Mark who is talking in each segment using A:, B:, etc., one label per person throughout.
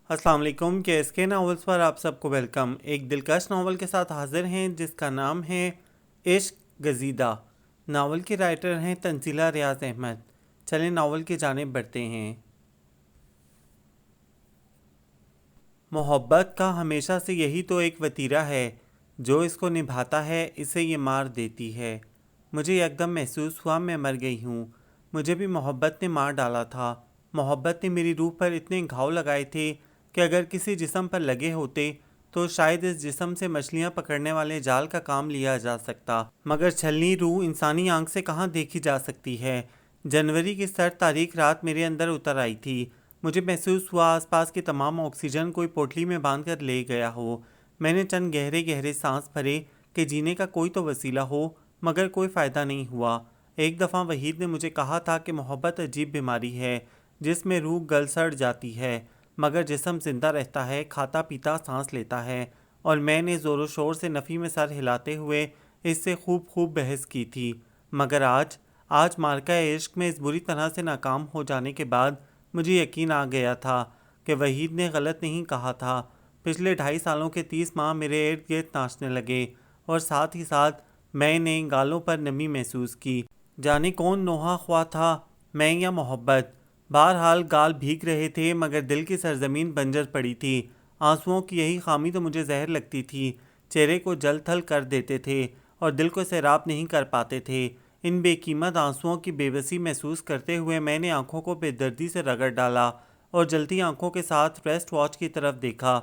A: السلام علیکم کے ایس کے ناولز پر آپ سب کو ویلکم۔ ایک دلکش ناول کے ساتھ حاضر ہیں جس کا نام ہے عشق گزیدہ۔ ناول کے رائٹر ہیں تنزیلہ ریاض احمد۔ چلیں ناول کی جانب بڑھتے ہیں۔ محبت کا ہمیشہ سے یہی تو ایک وتیرہ ہے، جو اس کو نبھاتا ہے اسے یہ مار دیتی ہے۔ مجھے یکدم محسوس ہوا میں مر گئی ہوں۔ مجھے بھی محبت نے مار ڈالا تھا۔ محبت نے میری روح پر اتنے گھاؤ لگائے تھے کہ اگر کسی جسم پر لگے ہوتے تو شاید اس جسم سے مچھلیاں پکڑنے والے جال کا کام لیا جا سکتا، مگر چھلنی روح انسانی آنکھ سے کہاں دیکھی جا سکتی ہے۔ جنوری کی سرد تاریک رات میرے اندر اتر آئی تھی۔ مجھے محسوس ہوا آس پاس کی تمام آکسیجن کوئی پوٹلی میں باندھ کر لے گیا ہو۔ میں نے چند گہرے گہرے سانس بھرے کہ جینے کا کوئی تو وسیلہ ہو، مگر کوئی فائدہ نہیں ہوا۔ ایک دفعہ وحید نے مجھے کہا تھا کہ محبت عجیب بیماری ہے جس میں روح گل سڑ جاتی ہے مگر جسم زندہ رہتا ہے، کھاتا پیتا سانس لیتا ہے، اور میں نے زور و شور سے نفی میں سر ہلاتے ہوئے اس سے خوب بحث کی تھی۔ مگر آج مارکہ عشق میں اس بری طرح سے ناکام ہو جانے کے بعد مجھے یقین آ گیا تھا کہ وحید نے غلط نہیں کہا تھا۔ پچھلے 2.5 سالوں کے 30 ماہ میرے ارد گرد ناچنے لگے اور ساتھ ہی ساتھ میں نے گالوں پر نمی محسوس کی۔ جانے کون نوحہ خواہ تھا، میں یا محبت؟ بہرحال گال بھیگ رہے تھے مگر دل کی سرزمین بنجر پڑی تھی۔ آنسوؤں کی یہی خامی تو مجھے زہر لگتی تھی، چہرے کو جل تھل کر دیتے تھے اور دل کو سیراب نہیں کر پاتے تھے۔ ان بے قیمت آنسوؤں کی بے بسی محسوس کرتے ہوئے میں نے آنکھوں کو بے دردی سے رگڑ ڈالا اور جلتی آنکھوں کے ساتھ ریسٹ واچ کی طرف دیکھا۔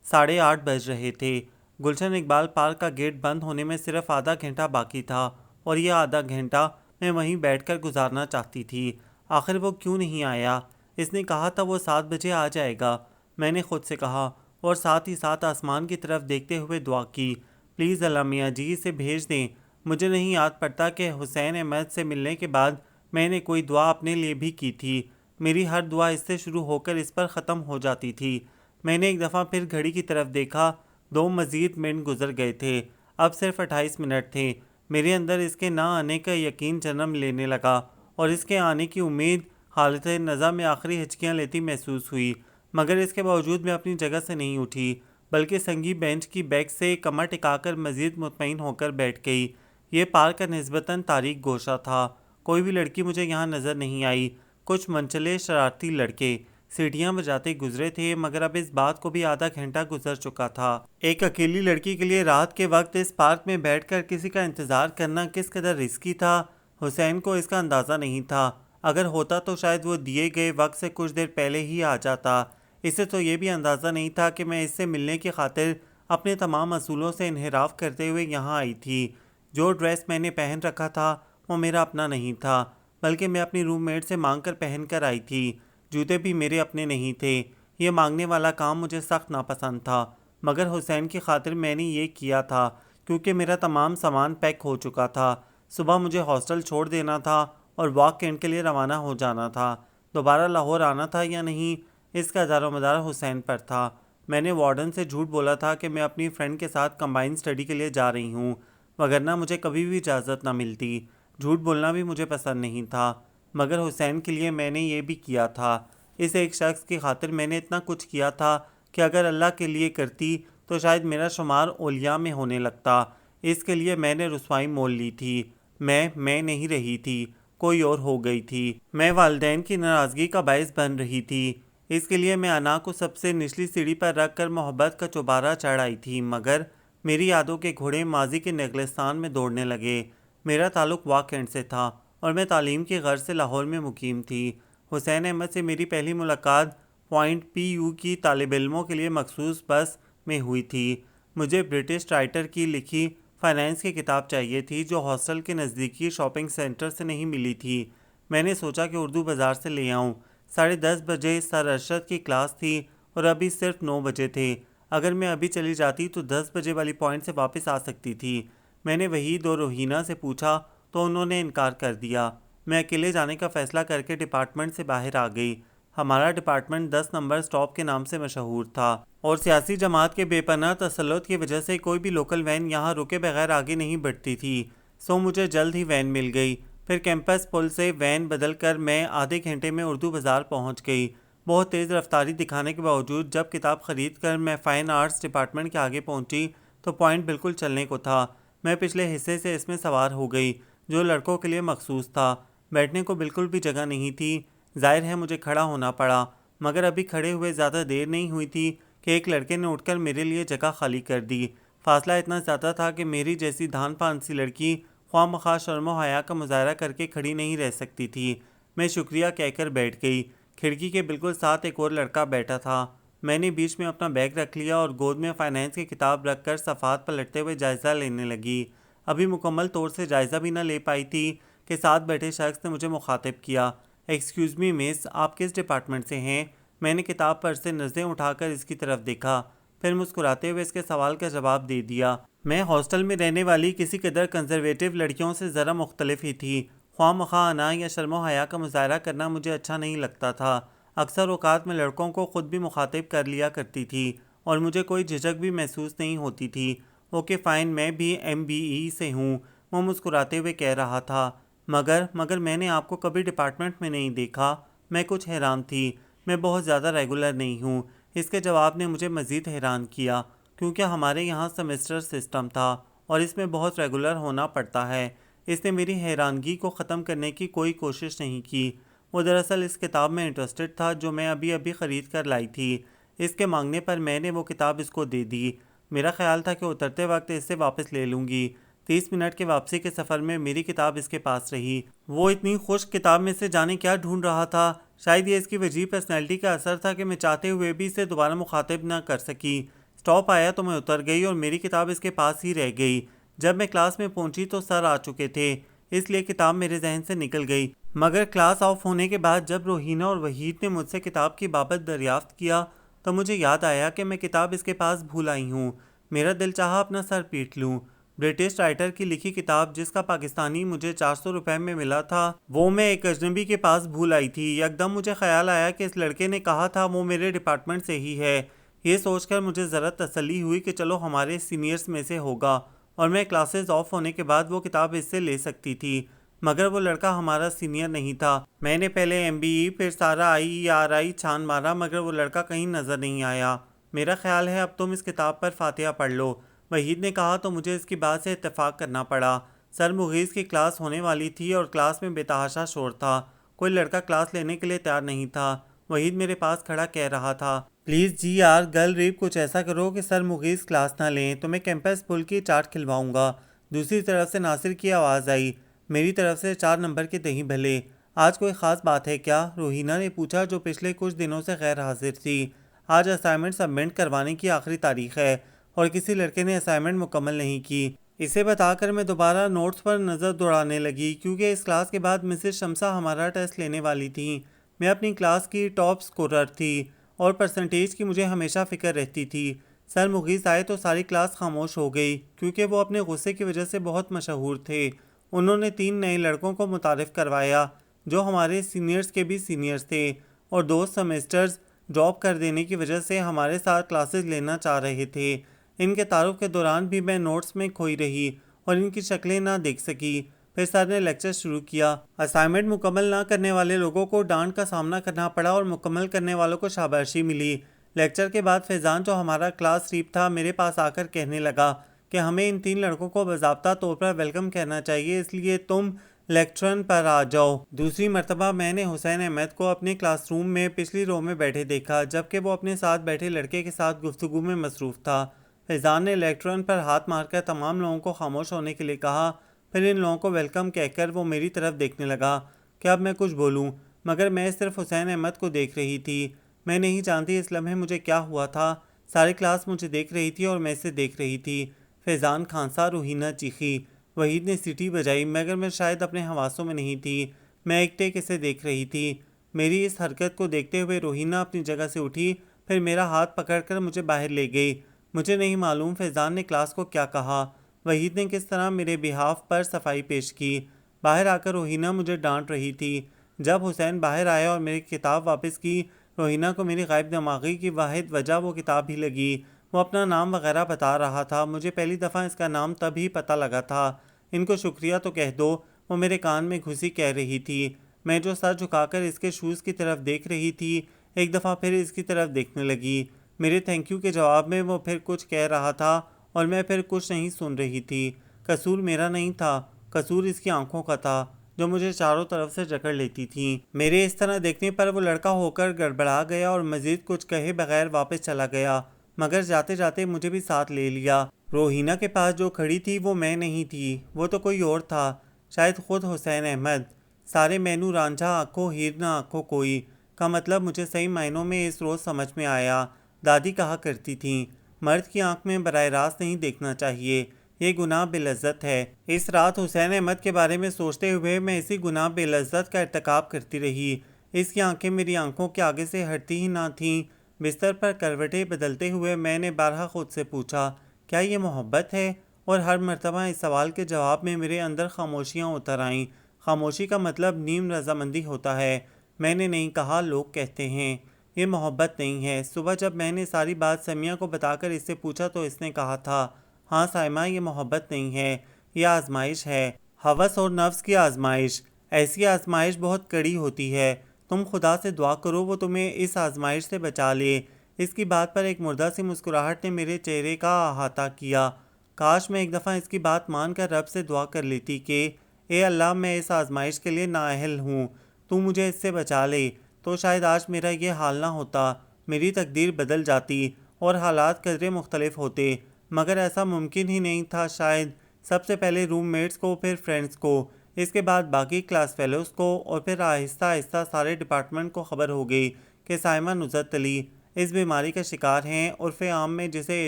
A: 8:30 بج رہے تھے۔ گلشن اقبال پارک کا گیٹ بند ہونے میں صرف آدھا گھنٹہ باقی تھا اور یہ آدھا گھنٹہ میں وہیں بیٹھ کر گزارنا چاہتی تھی۔ آخر وہ کیوں نہیں آیا؟ اس نے کہا تھا وہ 7 بجے آ جائے گا، میں نے خود سے کہا، اور ساتھ ہی ساتھ آسمان کی طرف دیکھتے ہوئے دعا کی، پلیز اللہ میاں جی اسے بھیج دیں۔ مجھے نہیں یاد پڑتا کہ حسین احمد سے ملنے کے بعد میں نے کوئی دعا اپنے لیے بھی کی تھی۔ میری ہر دعا اس سے شروع ہو کر اس پر ختم ہو جاتی تھی۔ میں نے ایک دفعہ پھر گھڑی کی طرف دیکھا، 2 مزید منٹ گزر گئے تھے، اب صرف 28 منٹ تھے۔ میرے اندر اس کے نہ آنے کا یقین جنم لینے لگا اور اس کے آنے کی امید حالت نزا میں آخری ہچکیاں لیتی محسوس ہوئی، مگر اس کے باوجود میں اپنی جگہ سے نہیں اٹھی بلکہ سنگی بینچ کی بیک سے کمر ٹکا کر مزید مطمئن ہو کر بیٹھ گئی۔ یہ پارک کا نسبتاً تاریک گوشہ تھا، کوئی بھی لڑکی مجھے یہاں نظر نہیں آئی۔ کچھ منچلے شرارتی لڑکے سیٹیاں بجاتے گزرے تھے مگر اب اس بات کو بھی آدھا گھنٹہ گزر چکا تھا۔ ایک اکیلی لڑکی کے لیے رات کے وقت اس پارک میں بیٹھ کر کسی کا انتظار کرنا کس قدر رسکی تھا، حسین کو اس کا اندازہ نہیں تھا۔ اگر ہوتا تو شاید وہ دیے گئے وقت سے کچھ دیر پہلے ہی آ جاتا۔ اسے تو یہ بھی اندازہ نہیں تھا کہ میں اس سے ملنے کی خاطر اپنے تمام اصولوں سے انحراف کرتے ہوئے یہاں آئی تھی۔ جو ڈریس میں نے پہن رکھا تھا وہ میرا اپنا نہیں تھا بلکہ میں اپنی روم میٹ سے مانگ کر پہن کر آئی تھی۔ جوتے بھی میرے اپنے نہیں تھے۔ یہ مانگنے والا کام مجھے سخت ناپسند تھا مگر حسین کی خاطر میں نے یہ کیا تھا کیونکہ میرا تمام سامان پیک ہو چکا تھا۔ صبح مجھے ہاسٹل چھوڑ دینا تھا اور واک اینڈ کے لیے روانہ ہو جانا تھا۔ دوبارہ لاہور آنا تھا یا نہیں، اس کا دار و مدار حسین پر تھا۔ میں نے وارڈن سے جھوٹ بولا تھا کہ میں اپنی فرینڈ کے ساتھ کمبائن اسٹڈی کے لیے جا رہی ہوں، وگرنہ مجھے کبھی بھی اجازت نہ ملتی۔ جھوٹ بولنا بھی مجھے پسند نہیں تھا مگر حسین کے لیے میں نے یہ بھی کیا تھا۔ اس ایک شخص کی خاطر میں نے اتنا کچھ کیا تھا کہ اگر اللہ کے لیے کرتی تو شاید میرا شمار اولیاء میں ہونے لگتا۔ اس کے لیے میں نے رسوائی مول لی تھی۔ میں نہیں رہی تھی، کوئی اور ہو گئی تھی۔ میں والدین کی ناراضگی کا باعث بن رہی تھی۔ اس کے لیے میں انا کو سب سے نچلی سیڑھی پر رکھ کر محبت کا چوبارہ چڑھ آئی تھی مگر میری یادوں کے گھوڑے ماضی کے نیگلستان میں دوڑنے لگے۔ میرا تعلق واک اینڈ سے تھا اور میں تعلیم کی غرض سے لاہور میں مقیم تھی۔ حسین احمد سے میری پہلی ملاقات پوائنٹ پی یو کی طالب علموں کے لیے مخصوص بس میں ہوئی تھی۔ مجھے برٹش رائٹر کی لکھی فائنانس کی کتاب چاہیے تھی جو ہاسٹل کے نزدیکی شاپنگ سینٹر سے نہیں ملی تھی۔ میں نے سوچا کہ اردو بازار سے لے آؤں۔ 10:30 بجے سر ارشد کی کلاس تھی اور ابھی صرف 9 بجے تھے۔ اگر میں ابھی چلی جاتی تو 10 بجے والی پوائنٹ سے واپس آ سکتی تھی۔ میں نے وحید اور روحینہ سے پوچھا تو انہوں نے انکار کر دیا۔ میں اکیلے جانے کا فیصلہ کر کے ڈپارٹمنٹ سے باہر آ گئی۔ ہمارا ڈپارٹمنٹ 10 نمبر سٹاپ کے نام سے مشہور تھا اور سیاسی جماعت کے بے پناہ تسلط کی وجہ سے کوئی بھی لوکل وین یہاں رکے بغیر آگے نہیں بڑھتی تھی۔ سو مجھے جلد ہی وین مل گئی۔ پھر کیمپس پل سے وین بدل کر میں آدھے گھنٹے میں اردو بازار پہنچ گئی۔ بہت تیز رفتاری دکھانے کے باوجود جب کتاب خرید کر میں فائن آرٹس ڈپارٹمنٹ کے آگے پہنچی تو پوائنٹ بالکل چلنے کو تھا۔ میں پچھلے حصے سے اس میں سوار ہو گئی جو لڑکوں کے لیے مخصوص تھا۔ بیٹھنے کو بالکل بھی جگہ نہیں تھی۔ ظاہر ہے مجھے کھڑا ہونا پڑا، مگر ابھی کھڑے ہوئے زیادہ دیر نہیں ہوئی تھی کہ ایک لڑکے نے اٹھ کر میرے لیے جگہ خالی کر دی۔ فاصلہ اتنا زیادہ تھا کہ میری جیسی دھان پان سی لڑکی خواہ مخواہ شرم و حیا کا مظاہرہ کر کے کھڑی نہیں رہ سکتی تھی۔ میں شکریہ کہہ کر بیٹھ گئی۔ کھڑکی کے بالکل ساتھ ایک اور لڑکا بیٹھا تھا۔ میں نے بیچ میں اپنا بیگ رکھ لیا اور گود میں فائنانس کی کتاب رکھ کر صفحات پلٹتے ہوئے جائزہ لینے لگی۔ ابھی مکمل طور سے جائزہ بھی نہ لے پائی تھی کہ ساتھ بیٹھے شخص نے مجھے مخاطب کیا۔ ایکسکیوز می مس، آپ کس ڈپارٹمنٹ سے ہیں؟ میں نے کتاب پر سے نظریں اٹھا کر اس کی طرف دیکھا، پھر مسکراتے ہوئے اس کے سوال کا جواب دے دیا۔ میں ہاسٹل میں رہنے والی کسی قدر کنزرویٹو لڑکیوں سے ذرا مختلف ہی تھی۔ خواہ مخواہ انا یا شرم و حیا کا مظاہرہ کرنا مجھے اچھا نہیں لگتا تھا۔ اکثر اوقات میں لڑکوں کو خود بھی مخاطب کر لیا کرتی تھی اور مجھے کوئی جھجک بھی محسوس نہیں ہوتی تھی۔ اوکے فائن، میں بھی MBE سے ہوں، وہ مسکراتے ہوئے کہہ رہا تھا۔ مگر میں نے آپ کو کبھی ڈپارٹمنٹ میں نہیں دیکھا۔ میں کچھ حیران تھی۔ میں بہت زیادہ ریگولر نہیں ہوں۔ اس کے جواب نے مجھے مزید حیران کیا، کیونکہ ہمارے یہاں سیمسٹر سسٹم تھا اور اس میں بہت ریگولر ہونا پڑتا ہے۔ اس نے میری حیرانگی کو ختم کرنے کی کوئی کوشش نہیں کی۔ وہ دراصل اس کتاب میں انٹرسٹڈ تھا جو میں ابھی خرید کر لائی تھی۔ اس کے مانگنے پر میں نے وہ کتاب اس کو دے دی۔ میرا خیال تھا کہ اترتے وقت اس سے واپس لے لوں گی۔ 30 منٹ کے واپسی کے سفر میں میری کتاب اس کے پاس رہی۔ وہ اتنی خشک کتاب میں سے جانے کیا ڈھونڈ رہا تھا۔ شاید یہ اس کی وجیب پرسنالٹی کا اثر تھا کہ میں چاہتے ہوئے بھی اسے دوبارہ مخاطب نہ کر سکی۔ سٹاپ آیا تو میں اتر گئی اور میری کتاب اس کے پاس ہی رہ گئی۔ جب میں کلاس میں پہنچی تو سر آ چکے تھے، اس لیے کتاب میرے ذہن سے نکل گئی۔ مگر کلاس آف ہونے کے بعد جب روحینہ اور وحید نے مجھ سے کتاب کی بابت دریافت کیا تو مجھے یاد آیا کہ میں کتاب اس کے پاس بھول آئی ہوں۔ میرا دل چاہا اپنا سر پیٹ لوں۔ برٹش رائٹر کی لکھی کتاب جس کا پاکستانی مجھے 400 روپے میں ملا تھا، وہ میں ایک اجنبی کے پاس بھول آئی تھی۔ یکدم مجھے خیال آیا کہ اس لڑکے نے کہا تھا وہ میرے ڈپارٹمنٹ سے ہی ہے۔ یہ سوچ کر مجھے ذرا تسلی ہوئی کہ چلو ہمارے سینئرز میں سے ہوگا اور میں کلاسز آف ہونے کے بعد وہ کتاب اس سے لے سکتی تھی۔ مگر وہ لڑکا ہمارا سینئر نہیں تھا۔ میں نے پہلے MBE پھر سارا IERI چھان مارا مگر وہ لڑکا کہیں نظر نہیں آیا۔ میرا خیال ہے اب تم اس کتاب پر فاتحہ پڑھ لو، وحید نے کہا تو مجھے اس کی بات سے اتفاق کرنا پڑا۔ سر مغیث کی کلاس ہونے والی تھی اور کلاس میں بے تحاشا شور تھا۔ کوئی لڑکا کلاس لینے کے لیے تیار نہیں تھا۔ وحید میرے پاس کھڑا کہہ رہا تھا، پلیز جی یار گل ریب کچھ ایسا کرو کہ سر مغیث کلاس نہ لیں تو میں کیمپس پل کی چاٹ کھلواؤں گا۔ دوسری طرف سے ناصر کی آواز آئی، میری طرف سے 4 نمبر کے دہی بھلے۔ آج کوئی خاص بات ہے کیا؟ روحینہ نے پوچھا جو پچھلے کچھ دنوں سے غیر حاضر تھی۔ آج اسائنمنٹ سبمٹ کروانے کی آخری تاریخ ہے اور کسی لڑکے نے اسائنمنٹ مکمل نہیں کی۔ اسے بتا کر میں دوبارہ نوٹس پر نظر دوڑانے لگی کیونکہ اس کلاس کے بعد مسز شمسہ ہمارا ٹیسٹ لینے والی تھیں۔ میں اپنی کلاس کی ٹاپ سکورر تھی اور پرسنٹیج کی مجھے ہمیشہ فکر رہتی تھی۔ سر مغیث آئے تو ساری کلاس خاموش ہو گئی کیونکہ وہ اپنے غصے کی وجہ سے بہت مشہور تھے۔ انہوں نے 3 نئے لڑکوں کو متعارف کروایا جو ہمارے سینئرز کے بھی سینئرز تھے اور 2 سیمسٹرز ڈراپ کر دینے کی وجہ سے ہمارے ساتھ کلاسز لینا چاہ رہے تھے۔ ان کے تعارف کے دوران بھی میں نوٹس میں کھوئی رہی اور ان کی شکلیں نہ دیکھ سکی۔ پھر سر نے لیکچر شروع کیا۔ اسائنمنٹ مکمل نہ کرنے والے لوگوں کو ڈانٹ کا سامنا کرنا پڑا اور مکمل کرنے والوں کو شاباشی ملی۔ لیکچر کے بعد فیضان جو ہمارا کلاس ریپ تھا میرے پاس آ کر کہنے لگا کہ ہمیں ان 3 لڑکوں کو باضابطہ طور پر ویلکم کہنا چاہیے، اس لیے تم لیکٹرن پر آ جاؤ۔ دوسری مرتبہ میں نے حسین احمد کو اپنے کلاس روم میں پچھلی رو میں بیٹھے دیکھا جبکہ وہ اپنے ساتھ بیٹھے لڑکے کے ساتھ گفتگو میں مصروف تھا۔ فیضان نے لیکٹرن پر ہاتھ مار کر تمام لوگوں کو خاموش ہونے کے لیے کہا، پھر ان لوگوں کو ویلکم کہہ کر وہ میری طرف دیکھنے لگا کہ اب میں کچھ بولوں، مگر میں صرف حسین احمد کو دیکھ رہی تھی۔ میں نہیں جانتی اس لمحے مجھے کیا ہوا تھا۔ ساری کلاس مجھے دیکھ رہی تھی اور میں اسے دیکھ رہی تھی۔ فیضان کھانسا، روحینہ چیخی، وحید نے سیٹی بجائی مگر میں شاید اپنے حواسوں میں نہیں تھی۔ میں ایک ٹیک اسے دیکھ رہی تھی۔ میری اس حرکت کو دیکھتے ہوئے روحینہ اپنی جگہ سے اٹھی، پھر میرا ہاتھ پکڑ کر مجھے باہر لے گئی۔ مجھے نہیں معلوم فیضان نے کلاس کو کیا کہا، وحید نے کس طرح میرے بہاف پر صفائی پیش کی۔ باہر آ کر روحینہ مجھے ڈانٹ رہی تھی۔ جب حسین باہر آیا اور میری کتاب واپس کی، روحینہ کو میری غائب دماغی کی واحد وجہ وہ کتاب ہی لگی۔ وہ اپنا نام وغیرہ بتا رہا تھا۔ مجھے پہلی دفعہ اس کا نام تب ہی پتہ لگا تھا۔ ان کو شکریہ تو کہہ دو، وہ میرے کان میں گھسی کہہ رہی تھی۔ میں جو سر جھکا کر اس کے شوز کی طرف دیکھ رہی تھی، ایک دفعہ پھر اس کی طرف دیکھنے لگی۔ میرے تھینک یو کے جواب میں وہ پھر کچھ کہہ رہا تھا اور میں پھر کچھ نہیں سن رہی تھی۔ قصور میرا نہیں تھا، قصور اس کی آنکھوں کا تھا جو مجھے چاروں طرف سے جکڑ لیتی تھیں۔ میرے اس طرح دیکھنے پر وہ لڑکا ہو کر گڑبڑا گیا اور مزید کچھ کہے بغیر واپس چلا گیا، مگر جاتے جاتے مجھے بھی ساتھ لے لیا۔ روہینہ کے پاس جو کھڑی تھی وہ میں نہیں تھی، وہ تو کوئی اور تھا، شاید خود حسین احمد۔ سارے مینو رانجھا آنکھوں ہیر نہ آنکھوں کوئی کا مطلب مجھے صحیح معنوں میں اس روز سمجھ میں آیا۔ دادی کہا کرتی تھیں مرد کی آنکھ میں براہ راست نہیں دیکھنا چاہیے، یہ گناہ بالعزت ہے۔ اس رات حسین احمد کے بارے میں سوچتے ہوئے میں اسی گناہ بالعزت کا ارتکاب کرتی رہی۔ اس کی آنکھیں میری آنکھوں کے آگے سے ہٹتی ہی نہ تھیں۔ بستر پر کروٹیں بدلتے ہوئے میں نے بارہا خود سے پوچھا کیا یہ محبت ہے؟ اور ہر مرتبہ اس سوال کے جواب میں میرے اندر خاموشیاں اتر آئیں۔ خاموشی کا مطلب نیم رضامندی ہوتا ہے۔ میں نے نہیں کہا، لوگ کہتے ہیں۔ یہ محبت نہیں ہے۔ صبح جب میں نے ساری بات سمیہ کو بتا کر اس سے پوچھا تو اس نے کہا تھا ہاں سائمہ، یہ محبت نہیں ہے، یہ آزمائش ہے، ہوس اور نفس کی آزمائش۔ ایسی آزمائش بہت کڑی ہوتی ہے، تم خدا سے دعا کرو وہ تمہیں اس آزمائش سے بچا لے۔ اس کی بات پر ایک مردہ سی مسکراہٹ نے میرے چہرے کا احاطہ کیا۔ کاش میں ایک دفعہ اس کی بات مان کر رب سے دعا کر لیتی کہ اے اللہ، میں اس آزمائش کے لیے نااہل ہوں، تو مجھے اس سے بچا لے، تو شاید آج میرا یہ حال نہ ہوتا، میری تقدیر بدل جاتی اور حالات قدرے مختلف ہوتے، مگر ایسا ممکن ہی نہیں تھا۔ شاید سب سے پہلے روم میٹس کو، پھر فرینڈز کو، اس کے بعد باقی کلاس فیلوز کو، اور پھر آہستہ آہستہ سارے ڈپارٹمنٹ کو خبر ہو گئی کہ سائمہ نصرت علی اس بیماری کا شکار ہیں، عرف عام میں جسے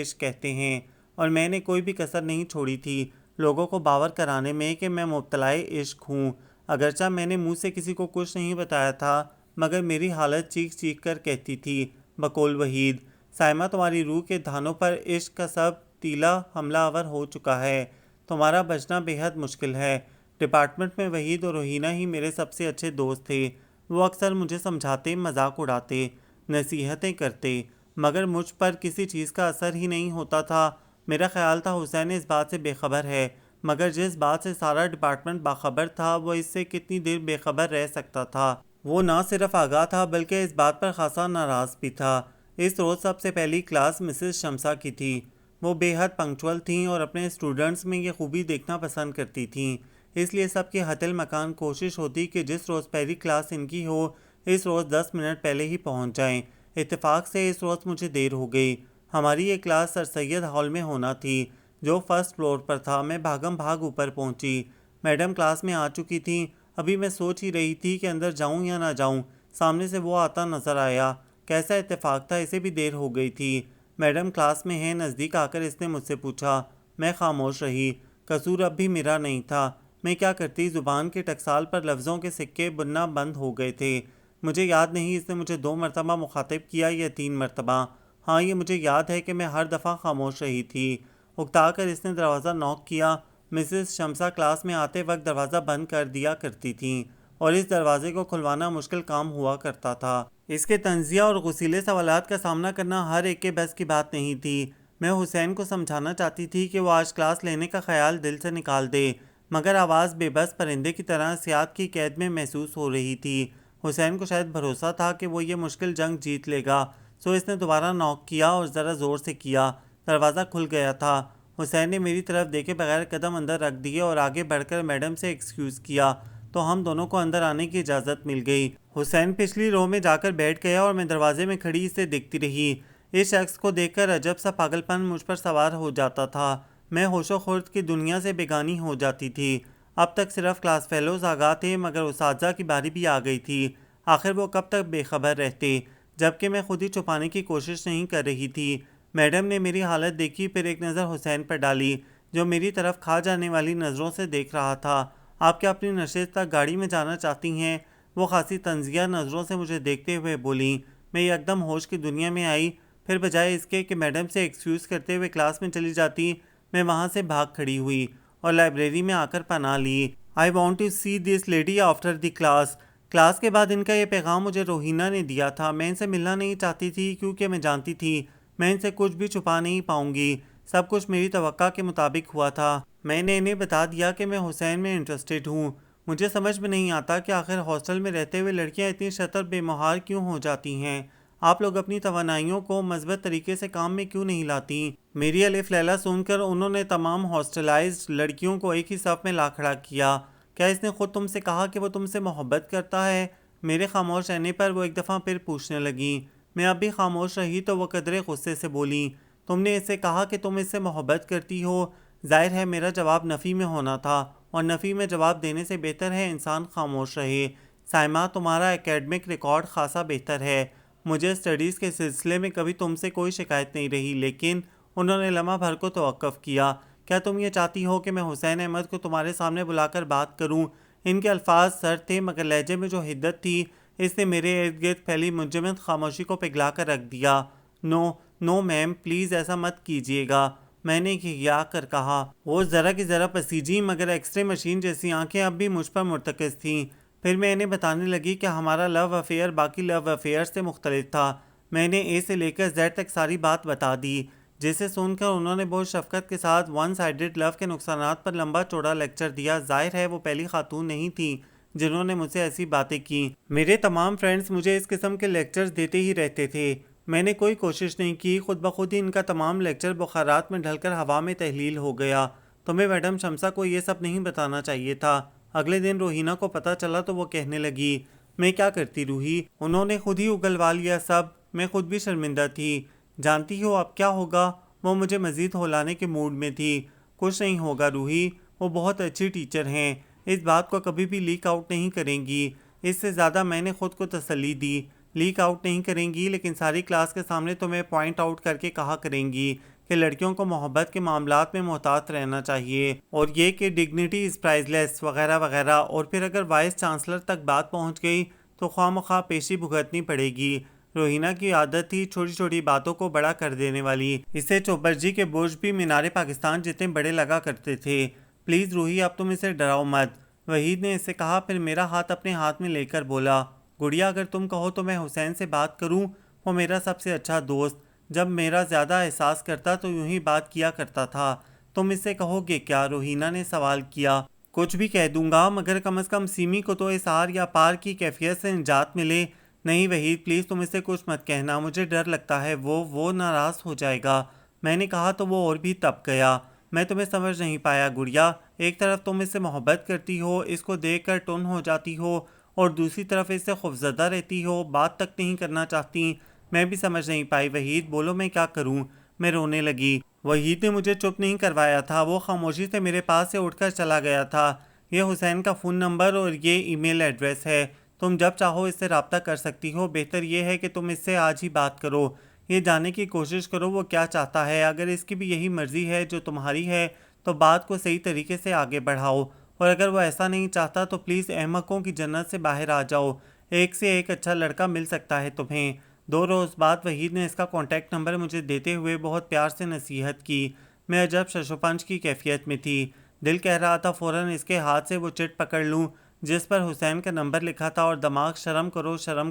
A: عشق کہتے ہیں، اور میں نے کوئی بھی کسر نہیں چھوڑی تھی لوگوں کو باور کرانے میں کہ میں مبتلا عشق ہوں۔ اگرچہ میں نے منہ سے کسی کو کچھ نہیں بتایا تھا، مگر میری حالت چیخ چیخ کر کہتی تھی بقول وحید سائمہ، تمہاری روح کے دھانوں پر عشق کا سب تیلا حملہ آور ہو چکا ہے، تمہارا بچنا بے حد مشکل ہے۔ ڈپارٹمنٹ میں وحید اور روہینہ ہی میرے سب سے اچھے دوست تھے۔ وہ اکثر مجھے سمجھاتے، مذاق اڑاتے، نصیحتیں کرتے، مگر مجھ پر کسی چیز کا اثر ہی نہیں ہوتا تھا۔ میرا خیال تھا حسین اس بات سے بے خبر ہے، مگر جس بات سے سارا ڈپارٹمنٹ باخبر تھا وہ اس سے کتنی دیر بے خبر رہ سکتا تھا؟ وہ نہ صرف آگاہ تھا بلکہ اس بات پر خاصا ناراض بھی تھا۔ اس روز سب سے پہلی کلاس مسز شمسا کی تھی۔ وہ بے حد پنکچول تھیں اور اپنے اسٹوڈنٹس میں یہ خوبی دیکھنا پسند کرتی تھیں، اس لیے سب کی حتی المکان کوشش ہوتی کہ جس روز پہلی کلاس ان کی ہو اس روز 10 منٹ پہلے ہی پہنچ جائیں۔ اتفاق سے اس روز مجھے دیر ہو گئی۔ ہماری یہ کلاس سر سید ہال میں ہونا تھی جو فرسٹ فلور پر تھا۔ میں بھاگم بھاگ اوپر پہنچی۔ میڈم کلاس میں آ چکی تھیں۔ ابھی میں سوچ ہی رہی تھی کہ اندر جاؤں یا نہ جاؤں، سامنے سے وہ آتا نظر آیا۔ کیسا اتفاق تھا، اسے بھی دیر ہو گئی تھی۔ میڈم کلاس میں ہیں؟ نزدیک آ کر اس نے مجھ سے پوچھا۔ میں خاموش رہی۔ قصور اب بھی میرا نہیں تھا، میں کیا کرتی؟ زبان کے ٹکسال پر لفظوں کے سکے بننا بند ہو گئے تھے۔ مجھے یاد نہیں اس نے مجھے 2 مرتبہ مخاطب کیا یا 3 مرتبہ۔ ہاں یہ مجھے یاد ہے کہ میں ہر دفعہ خاموش رہی تھی۔ اکتا کر اس نے دروازہ نوک کیا۔ مسز شمسا کلاس میں آتے وقت دروازہ بند کر دیا کرتی تھیں اور اس دروازے کو کھلوانا مشکل کام ہوا کرتا تھا۔ اس کے طنزیہ اور غسیلے سوالات کا سامنا کرنا ہر ایک کے بس کی بات نہیں تھی۔ میں حسین کو سمجھانا چاہتی تھی کہ وہ آج کلاس لینے کا خیال دل سے نکال دے، مگر آواز بے بس پرندے کی طرح سیاہت کی قید میں محسوس ہو رہی تھی۔ حسین کو شاید بھروسہ تھا کہ وہ یہ مشکل جنگ جیت لے گا، سو اس نے دوبارہ نوک کیا اور ذرا زور سے کیا۔ دروازہ کھل گیا تھا۔ حسین نے میری طرف دیکھے بغیر قدم اندر رکھ دیے اور آگے بڑھ کر میڈم سے ایکسکیوز کیا، تو ہم دونوں کو اندر آنے کی اجازت مل گئی۔ حسین پچھلی رو میں جا کر بیٹھ گیا اور میں دروازے میں کھڑی اسے دیکھتی رہی۔ اس شخص کو دیکھ کر عجب سا پاگل پن مجھ پر سوار ہو جاتا تھا۔ میں ہوش و خرد کی دنیا سے بیگانی ہو جاتی تھی۔ اب تک صرف کلاس فیلوز آگاہ تھے، مگر اساتذہ کی باری بھی آ گئی تھی۔ آخر وہ کب تک بے خبر رہتے؟ جبکہ میں خود ہی چھپانے کی کوشش نہیں کر رہی تھی۔ میڈم نے میری حالت دیکھی، پھر ایک نظر حسین پر ڈالی جو میری طرف کھا جانے والی نظروں سے دیکھ رہا تھا۔ آپ کیا اپنی نشست تک گاڑی میں جانا چاہتی ہیں؟ وہ خاصی طنزیہ نظروں سے مجھے دیکھتے ہوئے بولیں۔ میں یکدم ہوش کی دنیا میں آئی۔ پھر بجائے اس کے کہ میڈم سے ایکسکیوز کرتے ہوئے کلاس میں چلی جاتی، میں وہاں سے بھاگ کھڑی ہوئی اور لائبریری میں آ کر پناہ لی۔ I want to see this lady after the class. Class کے بعد ان کا یہ پیغام مجھے روہینہ نے دیا تھا۔ میں ان سے ملنا نہیں چاہتی تھی کیونکہ میں جانتی تھی میں ان سے کچھ بھی چھپا نہیں پاؤں گی۔ سب کچھ میری توقع کے مطابق ہوا تھا۔ میں نے انہیں بتا دیا کہ میں حسین میں انٹرسٹڈ ہوں۔ مجھے سمجھ میں نہیں آتا کہ آخر ہاسٹل میں رہتے ہوئے لڑکیاں اتنی شتر بے مہار کیوں ہو جاتی ہیں۔ آپ لوگ اپنی توانائیوں کو مثبت طریقے سے کام میں کیوں نہیں لاتی؟ میری الف لیلا سن کر انہوں نے تمام ہاسٹلائزڈ لڑکیوں کو ایک ہی صف میں لا کھڑا کیا۔ کیا اس نے خود تم سے کہا کہ وہ تم سے محبت کرتا ہے؟ میرے خاموش رہنے پر وہ ایک دفعہ پھر پوچھنے لگیں۔ میں اب بھی خاموش رہی تو وہ قدرے غصے سے بولی، تم نے اس سے کہا کہ تم اس سے محبت کرتی ہو؟ ظاہر ہے میرا جواب نفی میں ہونا تھا، اور نفی میں جواب دینے سے بہتر ہے انسان خاموش رہے۔ سائمہ، تمہارا اکیڈمک ریکارڈ خاصا بہتر ہے، مجھے اسٹڈیز کے سلسلے میں کبھی تم سے کوئی شکایت نہیں رہی، لیکن انہوں نے لمحہ بھر کو توقف کیا۔ کیا تم یہ چاہتی ہو کہ میں حسین احمد کو تمہارے سامنے بلا کر بات کروں؟ ان کے الفاظ سرد تھے مگر لہجے میں جو حدت تھی اس نے میرے ارد گرد پھیلی منجمد خاموشی کو پگھلا کر رکھ دیا۔ نو نو میم، پلیز ایسا مت کیجیے گا، میں نے کیا کر کہا۔ وہ ذرا کی ذرا پسیجی مگر ایکس رے مشین جیسی آنکھیں اب بھی مجھ پر مرتکز تھیں۔ پھر میں انہیں بتانے لگی کہ ہمارا لو افیئر باقی لو افیئر سے مختلف تھا۔ میں نے اے سے لے کر زیڈ تک ساری بات بتا دی، جسے سن کر انہوں نے بہت شفقت کے ساتھ ون سائیڈڈ لو کے نقصانات پر لمبا چوڑا لیکچر دیا۔ ظاہر ہے وہ پہلی خاتون نہیں تھی جنہوں نے مجھ سے ایسی باتیں کی۔ میرے تمام فرینڈز مجھے اس قسم کے لیکچرز دیتے ہی رہتے تھے، میں نے کوئی کوشش نہیں کی، خود بخود ہی ان کا تمام لیکچر بخارات میں ڈھل کر ہوا میں تحلیل ہو گیا۔ تمہیں میڈم شمسا کو یہ سب نہیں بتانا چاہیے تھا۔ اگلے دن روحینہ کو پتہ چلا تو وہ کہنے لگی، میں کیا کرتی روحی، انہوں نے خود ہی اگلوا لیا سب، میں خود بھی شرمندہ تھی۔ جانتی ہو اب کیا ہوگا؟ وہ مجھے مزید ہلانے کے موڈ میں تھی۔ کچھ نہیں ہوگا روحی، وہ بہت اچھی ٹیچر ہیں، اس بات کو کبھی بھی لیک آؤٹ نہیں کریں گی۔ اس سے زیادہ میں نے خود کو تسلی دی، لیک آؤٹ نہیں کریں گی لیکن ساری کلاس کے سامنے تمہیں پوائنٹ آؤٹ کر کے کہا کریں گی کہ لڑکیوں کو محبت کے معاملات میں محتاط رہنا چاہیے، اور یہ کہ ڈگنیٹی از پرائز لیس وغیرہ وغیرہ۔ اور پھر اگر وائس چانسلر تک بات پہنچ گئی تو خواہ مخواہ پیشی بھگتنی پڑے گی۔ روحینہ کی عادت تھی چھوٹی چھوٹی باتوں کو بڑا کر دینے والی، اسے چوبرجی کے برج بھی مینار پاکستان جتنے بڑے لگا کرتے تھے۔ پلیز روحی اب تم اسے ڈراؤ مت، وحید نے اسے کہا، پھر میرا ہاتھ اپنے ہاتھ میں لے کر بولا، گڑیا اگر تم کہو تو میں حسین سے بات کروں، وہ میرا سب سے اچھا دوست، جب میرا زیادہ احساس کرتا تو یوں ہی بات کیا کرتا تھا، تم اس سے کہو گے کیا؟ روحینہ نے سوال کیا۔ کچھ بھی کہہ دوں گا مگر کم از کم سیمی کو تو اس آر یا پار کی کیفیت سے نجات ملے۔ نہیں وحید پلیز تم اس سے کچھ مت کہنا، مجھے ڈر لگتا ہے وہ ناراض ہو جائے گا۔ میں نے کہا تو وہ اور بھی تپ گیا۔ میں تمہیں سمجھ نہیں پایا گڑیا، ایک طرف تم اس سے محبت کرتی ہو، اس کو دیکھ کر ٹن ہو جاتی ہو، اور دوسری طرف اس سے خوفزدہ رہتی ہو، بات تک نہیں کرنا چاہتی۔ میں بھی سمجھ نہیں پائی وحید، بولو میں کیا کروں؟ میں رونے لگی۔ وحید نے مجھے چپ نہیں کروایا تھا، وہ خاموشی سے میرے پاس سے اٹھ کر چلا گیا تھا۔ یہ حسین کا فون نمبر اور یہ ای میل ایڈریس ہے، تم جب چاہو اس سے رابطہ کر سکتی ہو، بہتر یہ ہے کہ تم اس سے آج ہی بات کرو، یہ جاننے کی کوشش کرو وہ کیا چاہتا ہے، اگر اس کی بھی یہی مرضی ہے جو تمہاری ہے تو بات کو صحیح طریقے سے آگے بڑھاؤ، اور اگر وہ ایسا نہیں چاہتا تو پلیز احمقوں کی جنت سے باہر آ جاؤ، ایک سے ایک اچھا لڑکا مل سکتا ہے تمہیں۔ 2 روز بعد وحید نے اس کا کانٹیکٹ نمبر مجھے دیتے ہوئے بہت پیار سے نصیحت کی۔ میں عجب ششوپنج کی کیفیت میں تھی، دل کہہ رہا تھا فوراً اس کے ہاتھ سے وہ چٹ پکڑ لوں جس پر حسین کا نمبر لکھا تھا، اور دماغ شرم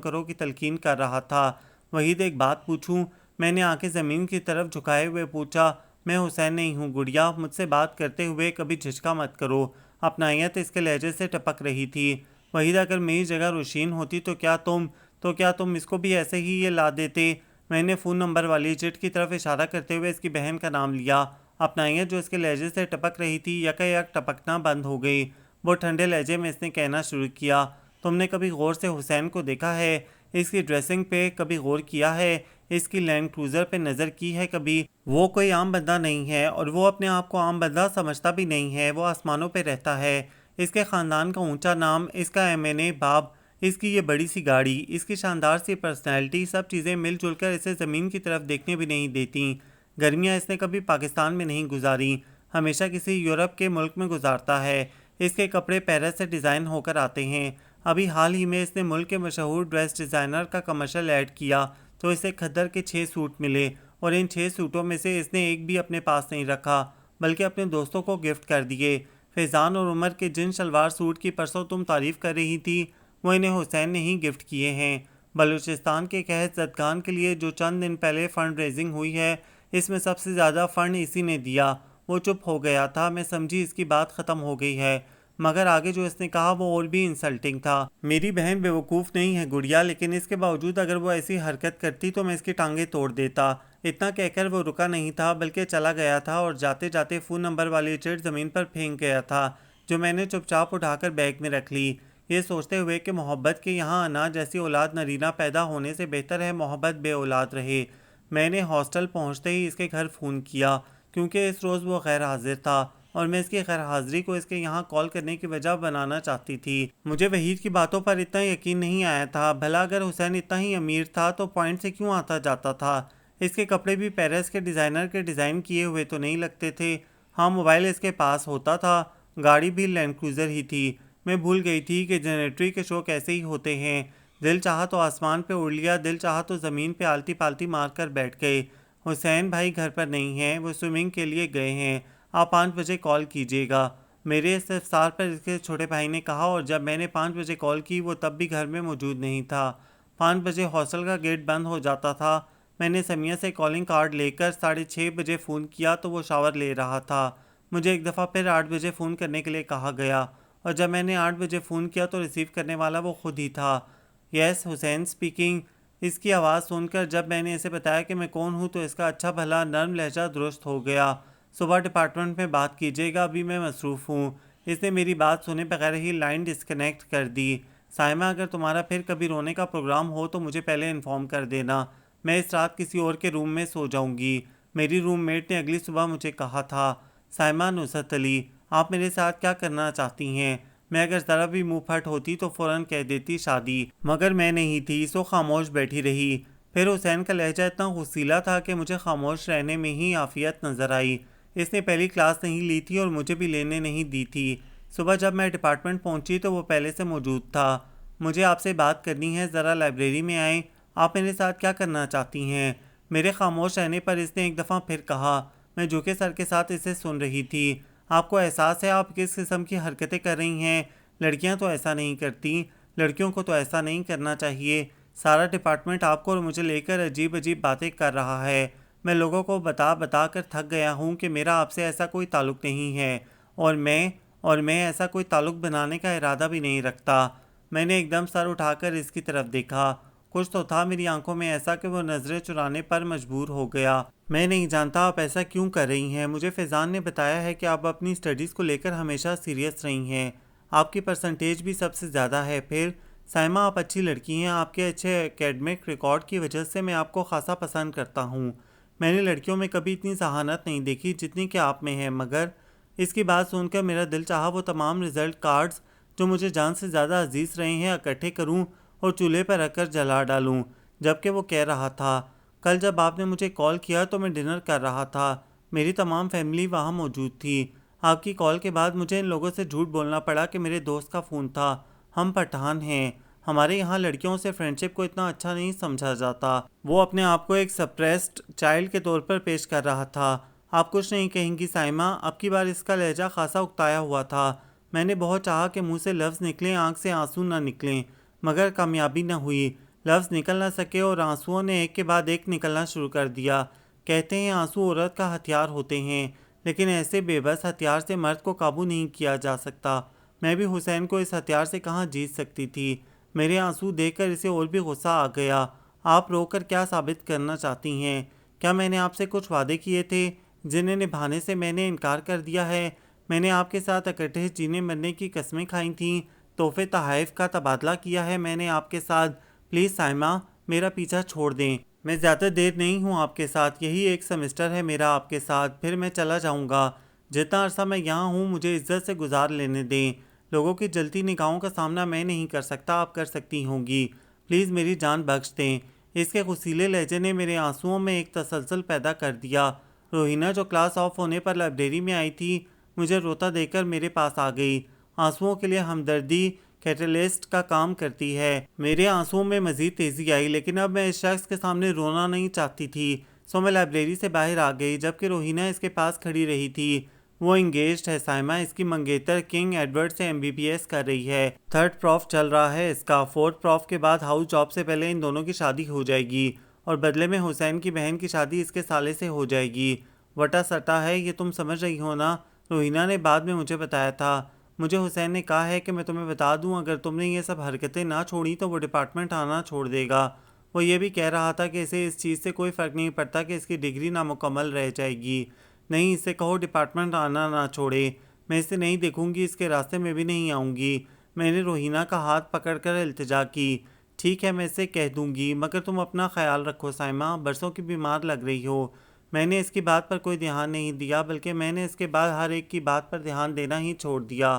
A: کرو کی تلقین کر رہا تھا۔ وحید ایک بات پوچھوں؟ میں نے آنکھیں زمین کی طرف جھکائے ہوئے پوچھا۔ میں حسین نہیں ہوں گڑیا، مجھ سے بات کرتے ہوئے کبھی جھجکا مت کرو۔ اپنائیت اس کے لہجے سے ٹپک رہی تھی۔ وحید اگر میری جگہ روشین ہوتی تو کیا تم اس کو بھی ایسے ہی یہ لا دیتے؟ میں نے فون نمبر والی چٹ کی طرف اشارہ کرتے ہوئے اس کی بہن کا نام لیا۔ اپنائیت جو اس کے لہجے سے ٹپک رہی تھی یکا یک ٹپکنا بند ہو گئی۔ وہ ٹھنڈے لہجے میں اس نے کہنا شروع کیا، تم نے کبھی غور سے حسین کو دیکھا ہے؟ اس کی ڈریسنگ پہ کبھی غور کیا ہے؟ اس کی لینڈ کروزر پہ نظر کی ہے کبھی؟ وہ کوئی عام بندہ نہیں ہے، اور وہ اپنے آپ کو عام بندہ سمجھتا بھی نہیں ہے، وہ آسمانوں پہ رہتا ہے۔ اس کے خاندان کا اونچا نام، اس کا M.A باب، اس کی یہ بڑی سی گاڑی، اس کی شاندار سی پرسنالٹی، سب چیزیں مل جل کر اسے زمین کی طرف دیکھنے بھی نہیں دیتی۔ گرمیاں اس نے کبھی پاکستان میں نہیں گزاری، ہمیشہ کسی یورپ کے ملک میں گزارتا ہے۔ اس کے کپڑے پیرس سے ڈیزائن ہو کر آتے ہیں۔ ابھی حال ہی میں اس نے ملک کے مشہور ڈریس ڈیزائنر کا کمرشل ایڈ کیا تو اسے کھدر کے 6 سوٹ ملے، اور ان 6 سوٹوں میں سے اس نے ایک بھی اپنے پاس نہیں رکھا بلکہ اپنے دوستوں کو گفٹ کر دیے۔ فیضان اور عمر کے جن شلوار سوٹ کی پرسوں تم تعریف کر رہی تھی وہ انہیں حسین نے ہی گفٹ کیے ہیں۔ بلوچستان کے قحط زدگان کے لیے جو چند دن پہلے فنڈ ریزنگ ہوئی ہے، اس میں سب سے زیادہ فنڈ اسی نے دیا۔ وہ چپ ہو گیا تھا، میں سمجھی اس کی بات ختم ہو گئی ہے۔ مگر آگے جو اس نے کہا وہ اور بھی انسلٹنگ تھا۔ میری بہن بیوقوف نہیں ہے گڑیا، لیکن اس کے باوجود اگر وہ ایسی حرکت کرتی تو میں اس کی ٹانگیں توڑ دیتا۔ اتنا کہہ کر وہ رکا نہیں تھا بلکہ چلا گیا تھا اور جاتے جاتے فون نمبر والی چٹ زمین پر پھینک گیا تھا، جو میں نے چپ چاپ اٹھا کر بیگ میں رکھ لی، یہ سوچتے ہوئے کہ محبت کے یہاں انا جیسی اولاد نرینہ پیدا ہونے سے بہتر ہے محبت بے اولاد رہے۔ میں نے ہاسٹل پہنچتے ہی اس کے گھر فون کیا، کیونکہ اس روز وہ غیر حاضر تھا اور میں اس کی غیر حاضری کو اس کے یہاں کال کرنے کی وجہ بنانا چاہتی تھی۔ مجھے وحید کی باتوں پر اتنا یقین نہیں آیا تھا، بھلا اگر حسین اتنا ہی امیر تھا تو پوائنٹ سے کیوں آتا جاتا تھا؟ اس کے کپڑے بھی پیرس کے ڈیزائنر کے ڈیزائن کیے ہوئے تو نہیں لگتے تھے۔ ہاں، موبائل اس کے پاس ہوتا تھا، گاڑی بھی لینڈ کروزر ہی تھی۔ میں بھول گئی تھی کہ جنریٹری کے شوق ایسے ہی ہوتے ہیں، دل چاہا تو آسمان پہ اڑ لیا، دل چاہا تو زمین پہ آلتی پالتی مار کر بیٹھ گئے۔ حسین بھائی گھر پر نہیں ہیں، وہ سوئمنگ کے لیے گئے ہیں، آپ 5 بجے کال کیجیے گا، میرے استفسار پر اس کے چھوٹے بھائی نے کہا، اور جب میں نے 5 بجے کال کی وہ تب بھی گھر میں موجود نہیں تھا۔ 5 بجے ہاسٹل کا گیٹ بند ہو جاتا تھا۔ میں نے سمیہ سے کالنگ کارڈ لے کر 6:30 بجے فون کیا تو وہ شاور لے رہا تھا۔ مجھے ایک دفعہ پھر 8 بجے فون کرنے کے لیے کہا گیا، اور جب میں نے 8 بجے فون کیا تو ریسیو کرنے والا وہ خود ہی تھا۔ یس، حسین سپیکنگ۔ اس کی آواز سن کر جب میں نے اسے بتایا کہ میں کون ہوں تو اس کا اچھا بھلا نرم لہجہ درست ہو گیا۔ صبح ڈپارٹمنٹ میں بات کیجیے گا، ابھی میں مصروف ہوں۔ اس نے میری بات سنے بغیر ہی لائن ڈسکنیکٹ کر دی۔ سائمہ، اگر تمہارا پھر کبھی رونے کا پروگرام ہو تو مجھے پہلے انفارم کر دینا، میں اس رات کسی اور کے روم میں سو جاؤں گی، میری روم میٹ نے اگلی صبح مجھے کہا تھا۔ سائمہ نصرت علی، آپ میرے ساتھ کیا کرنا چاہتی ہیں؟ میں اگر ذرا بھی منہ پھٹ ہوتی تو فوراً کہہ دیتی شادی، مگر میں نہیں تھی، سو خاموش بیٹھی رہی۔ پھر حسین کا لہجہ اتنا غصیلا تھا کہ مجھے خاموش رہنے میں ہی عافیت نظر آئی۔ اس نے پہلی کلاس نہیں لی تھی اور مجھے بھی لینے نہیں دی تھی۔ صبح جب میں ڈپارٹمنٹ پہنچی تو وہ پہلے سے موجود تھا۔ مجھے آپ سے بات کرنی ہے، ذرا لائبریری میں آئیں، آپ میرے ساتھ کیا کرنا چاہتی ہیں؟ میرے خاموش رہنے پر اس نے ایک دفعہ پھر کہا۔ میں جھکے سر کے ساتھ اسے سن رہی تھی۔ آپ کو احساس ہے آپ کس قسم کی حرکتیں کر رہی ہیں؟ لڑکیاں تو ایسا نہیں کرتی، لڑکیوں کو تو ایسا نہیں کرنا چاہیے۔ سارا ڈپارٹمنٹ آپ کو اور مجھے لے کر عجیب عجیب باتیں کر رہا ہے۔ میں لوگوں کو بتا بتا کر تھک گیا ہوں کہ میرا آپ سے ایسا کوئی تعلق نہیں ہے، اور میں ایسا کوئی تعلق بنانے کا ارادہ بھی نہیں رکھتا۔ میں نے ایک دم سر اٹھا کر اس کی طرف دیکھا۔ کچھ تو تھا میری آنکھوں میں ایسا کہ وہ نظریں چرانے پر مجبور ہو گیا۔ میں نہیں جانتا آپ ایسا کیوں کر رہی ہیں، مجھے فیضان نے بتایا ہے کہ آپ اپنی اسٹڈیز کو لے کر ہمیشہ سیریس رہی ہیں، آپ کی پرسنٹیج بھی سب سے زیادہ ہے۔ پھر سائمہ، آپ اچھی لڑکی ہیں، آپ کے اچھے ایکیڈمک ریکارڈ کی وجہ سے میں آپ کو خاصا پسند کرتا ہوں۔ میں نے لڑکیوں میں کبھی اتنی ذہانت نہیں دیکھی جتنی کہ آپ میں ہے، مگر اس کی بات سن کر میرا دل چاہا وہ تمام رزلٹ کارڈز جو مجھے جان سے زیادہ عزیز رہے ہیں اکٹھے کروں اور چولہے پر رکھ کر جلا ڈالوں۔ جبکہ وہ کہہ رہا تھا، کل جب آپ نے مجھے کال کیا تو میں ڈنر کر رہا تھا، میری تمام فیملی وہاں موجود تھی۔ آپ کی کال کے بعد مجھے ان لوگوں سے جھوٹ بولنا پڑا کہ میرے دوست کا فون تھا۔ ہم پٹھان ہیں، ہمارے یہاں لڑکیوں سے فرینڈشپ کو اتنا اچھا نہیں سمجھا جاتا۔ وہ اپنے آپ کو ایک سپریسڈ چائلڈ کے طور پر پیش کر رہا تھا۔ آپ کچھ نہیں کہیں گی سائمہ، اب کی بار اس کا لہجہ خاصا اکتایا ہوا تھا۔ میں نے بہت چاہا کہ منہ سے لفظ نکلیں، آنکھ سے آنسو نہ نکلیں، مگر کامیابی نہ ہوئی، لفظ نکل نہ سکے اور آنسوؤں نے ایک کے بعد ایک نکلنا شروع کر دیا۔ کہتے ہیں آنسو عورت کا ہتھیار ہوتے ہیں، لیکن ایسے بے بس ہتھیار سے مرد کو قابو نہیں کیا جا سکتا۔ میں بھی حسین کو اس ہتھیار سے کہاں جیت سکتی تھی۔ میرے آنسو دیکھ کر اسے اور بھی غصہ آ گیا۔ آپ رو کر کیا ثابت کرنا چاہتی ہیں؟ کیا میں نے آپ سے کچھ وعدے کیے تھے جنہیں نبھانے سے میں نے انکار کر دیا ہے؟ میں نے آپ کے ساتھ اکٹھے جینے مرنے کی قسمیں کھائی تھیں، تحفے تحائف کا تبادلہ کیا ہے میں نے آپ کے ساتھ۔ پلیز سائمہ، میرا پیچھا چھوڑ دیں، میں زیادہ دیر نہیں ہوں آپ کے ساتھ، یہی ایک سمسٹر ہے میرا آپ کے ساتھ، پھر میں چلا جاؤں گا۔ جتنا عرصہ میں یہاں ہوں مجھے عزت سے گزار لینے دیں، لوگوں کی جلتی نگاہوں کا سامنا میں نہیں کر سکتا، آپ کر سکتی ہوں گی، پلیز میری جان بخش دیں۔ اس کے غصیلے لہجے نے میرے آنسوؤں میں ایک تسلسل پیدا کر دیا۔ روہینہ جو کلاس آف ہونے پر لائبریری میں آئی تھی، مجھے روتا دیکھ کر میرے پاس آ گئی۔ آنسوؤں کے لیے ہمدردی کیٹلیسٹ کا کام کرتی ہے۔ میرے آنسوؤں میں مزید تیزی آئی، لیکن اب میں اس شخص کے سامنے رونا نہیں چاہتی تھی، سو میں لائبریری سے باہر آ گئی، جبکہ روہینہ اس کے پاس کھڑی رہی تھی۔ وہ انگیجڈ ہے سائمہ، اس کی منگیتر کنگ ایڈورڈ سے MBBS کر رہی ہے، 3rd پروف چل رہا ہے اس کا، 4th پروف کے بعد ہاؤس جاب سے پہلے ان دونوں کی شادی ہو جائے گی، اور بدلے میں حسین کی بہن کی شادی اس کے سالے سے ہو جائے گی۔ وٹا سٹا ہے یہ، تم سمجھ رہی ہو نا؟ روہینہ نے بعد میں مجھے بتایا تھا۔ مجھے حسین نے کہا ہے کہ میں تمہیں بتا دوں اگر تم نے یہ سب حرکتیں نہ چھوڑی تو وہ ڈپارٹمنٹ آنا چھوڑ دے گا۔ وہ یہ بھی کہہ رہا تھا کہ اسے اس چیز سے کوئی فرق نہیں پڑتا کہ اس کی ڈگری نامکمل رہ جائے گی۔ نہیں، اسے کہو ڈپارٹمنٹ آنا نہ چھوڑے، میں اسے نہیں دیکھوں گی، اس کے راستے میں بھی نہیں آؤں گی۔ میں نے روحینہ کا ہاتھ پکڑ کر التجا کی۔ ٹھیک ہے، میں اسے کہہ دوں گی، مگر تم اپنا خیال رکھو سائمہ، برسوں کی بیمار لگ رہی ہو۔ میں نے اس کی بات پر کوئی دھیان نہیں دیا، بلکہ میں نے اس کے بعد ہر ایک کی بات پر دھیان دینا ہی چھوڑ دیا۔